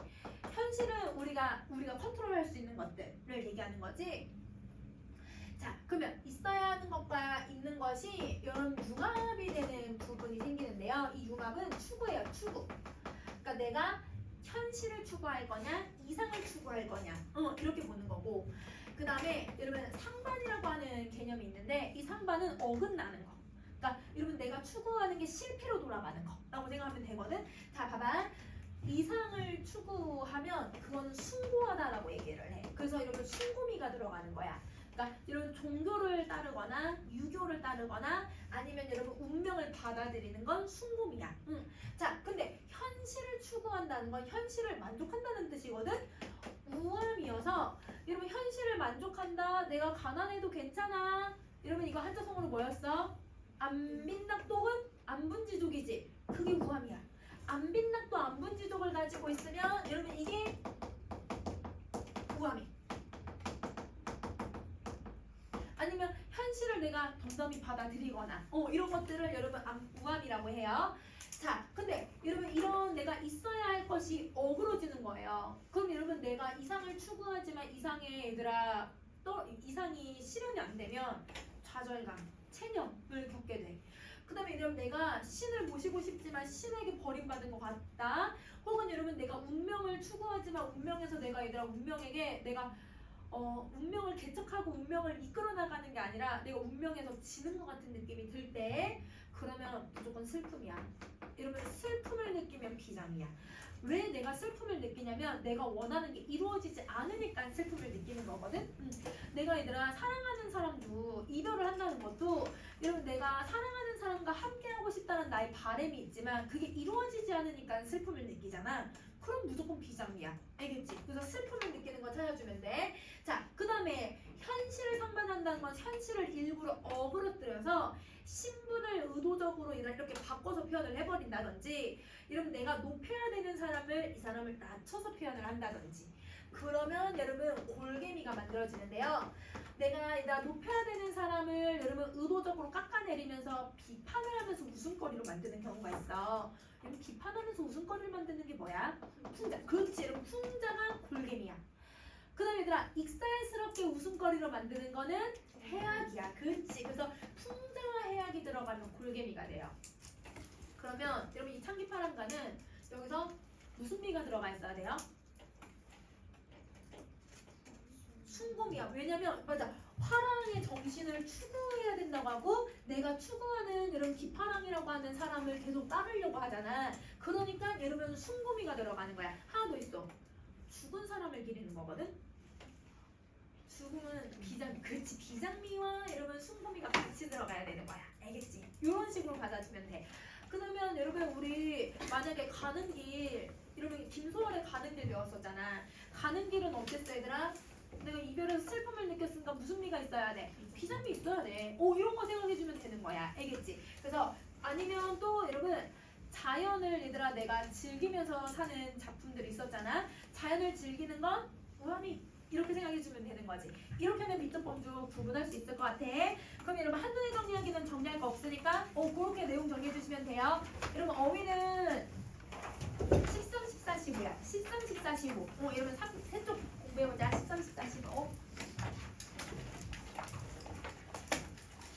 현실은 우리가 컨트롤할 수 있는 것들을 얘기하는 거지. 자, 그러면 있어야 하는 것과 있는 것이 이런 융합이 되는 부분이 생기는데요. 이 융합은 추구예요, 추구. 그러니까 내가 현실을 추구할 거냐, 이상을 추구할 거냐, 이렇게 보는 거고. 그 다음에 여러분 상반이라고 하는 개념이 있는데 이 상반은 어긋나는 거. 그러니까 여러분 내가 추구하는 게 실패로 돌아가는 거라고 생각하면 되거든. 자, 봐봐. 이상을 추구하면 그거는 숭고하다라고 얘기를 해. 그래서 여러분 숭고미가 들어가는 거야. 그러니까 여러분 종교를 따르거나 유교를 따르거나 아니면 여러분 운명을 받아들이는 건 숭고미야. 자, 근데 현실을 추구한다는 건 현실을 만족한다는 뜻이거든. 우함이어서 여러분 현실을 만족한다. 내가 가난해도 괜찮아. 여러분 이거 한자성어로 뭐였어? 안빈낙독은 안분지족이지. 그게 우함이야. 안빈낙도 안분지족을 가지고 있으면 여러분 이게 우함이. 아니면 현실을 내가 덤덤히 받아들이거나 이런 것들을 여러분 우함이라고 해요. 자, 근데 여러분 이런 내가 있어야 할 것이 어그러지는 거예요. 그럼 여러분 내가 이상을 추구하지만 이상이 실현이 안 되면 좌절감, 체념을 겪게 돼. 그 다음에 여러분 내가 신을 모시고 싶지만 신에게 버림받은 것 같다. 혹은 여러분 내가 운명을 추구하지만 운명에서 운명에게 내가 운명을 개척하고 운명을 이끌어 나가는 게 아니라 내가 운명에서 지는 것 같은 느낌이 들 때 그러면 무조건 슬픔이야. 여러분 슬픔을 느끼면 비장이야. 왜 내가 슬픔을 느끼냐면 내가 원하는 게 이루어지지 않으니까 슬픔을 느끼는 거거든. 내가 사랑하는 사람도 이별을 한다는 것도 여러분 내가 사랑하는 사람과 함께하고 싶다는 나의 바람이 있지만 그게 이루어지지 않으니까 슬픔을 느끼잖아. 그럼 무조건 비장미야. 알겠지? 그래서 슬픔을 느끼는 거 찾아주면 돼. 자, 그 다음에 현실을 상반한다는 건 현실을 일부러 어그러뜨려서 신분을 의도적으로 이렇게 바꿔서 표현을 해버린다든지 여러분 내가 높여야 되는 이 사람을 낮춰서 표현을 한다든지 그러면 여러분 골개미가 만들어지는데요. 내가 높여야 되는 사람을 여러분 의도적으로 깎아내리면서 비판을 하면서 웃음거리로 만드는 경우가 있어. 여러분 비판하면서 웃음거리를 만드는 게 뭐야? 풍자. 그렇지. 여러분 풍자가 골개미야. 그 다음에 얘들아 익살스럽게 웃음거리로 만드는 거는 해악이야. 그렇지. 그래서 풍자와 해악이 들어가면 골개미가 돼요. 그러면 여러분 이 창기파랑가는 여기서 무슨 미가 들어가 있어야 돼요? 숭고미야. 왜냐면 맞아. 화랑의 정신을 추구해야 된다고 하고 내가 추구하는 이런 기파랑이라고 하는 사람을 계속 따르려고 하잖아. 그러니까 여러분 숭고미가 들어가는 거야. 하나 더 있어. 죽은 사람을 기리는 거거든. 죽음은 비장미. 그렇지. 비장미와 여러분 숭고미가 같이 들어가야 되는 거야. 알겠지? 이런 식으로 받아주면 돼. 그러면 여러분 우리 만약에 가는 길 여러분 김소월에 가는 길 배웠었잖아. 가는 길은 어땠어 얘들아? 내가 이별에서 슬픔을 느꼈으니까 무슨 미가 있어야 돼? 비장미 있어야 돼. 이런 거 생각해주면 되는 거야. 알겠지? 그래서 아니면 또 여러분 자연을 얘들아 내가 즐기면서 사는 작품들이 있었잖아. 자연을 즐기는 건 우함이 이렇게 생각해주면 되는 거지. 이렇게 하면 비점법도 구분할 수 있을 것 같아. 그럼 여러분 한눈에 정리하기는 정리할 거 없으니까 그렇게 내용 정리해주시면 돼요. 여러분 어휘는 13, 14, 15야. 13, 14, 15. 여러분 세쪽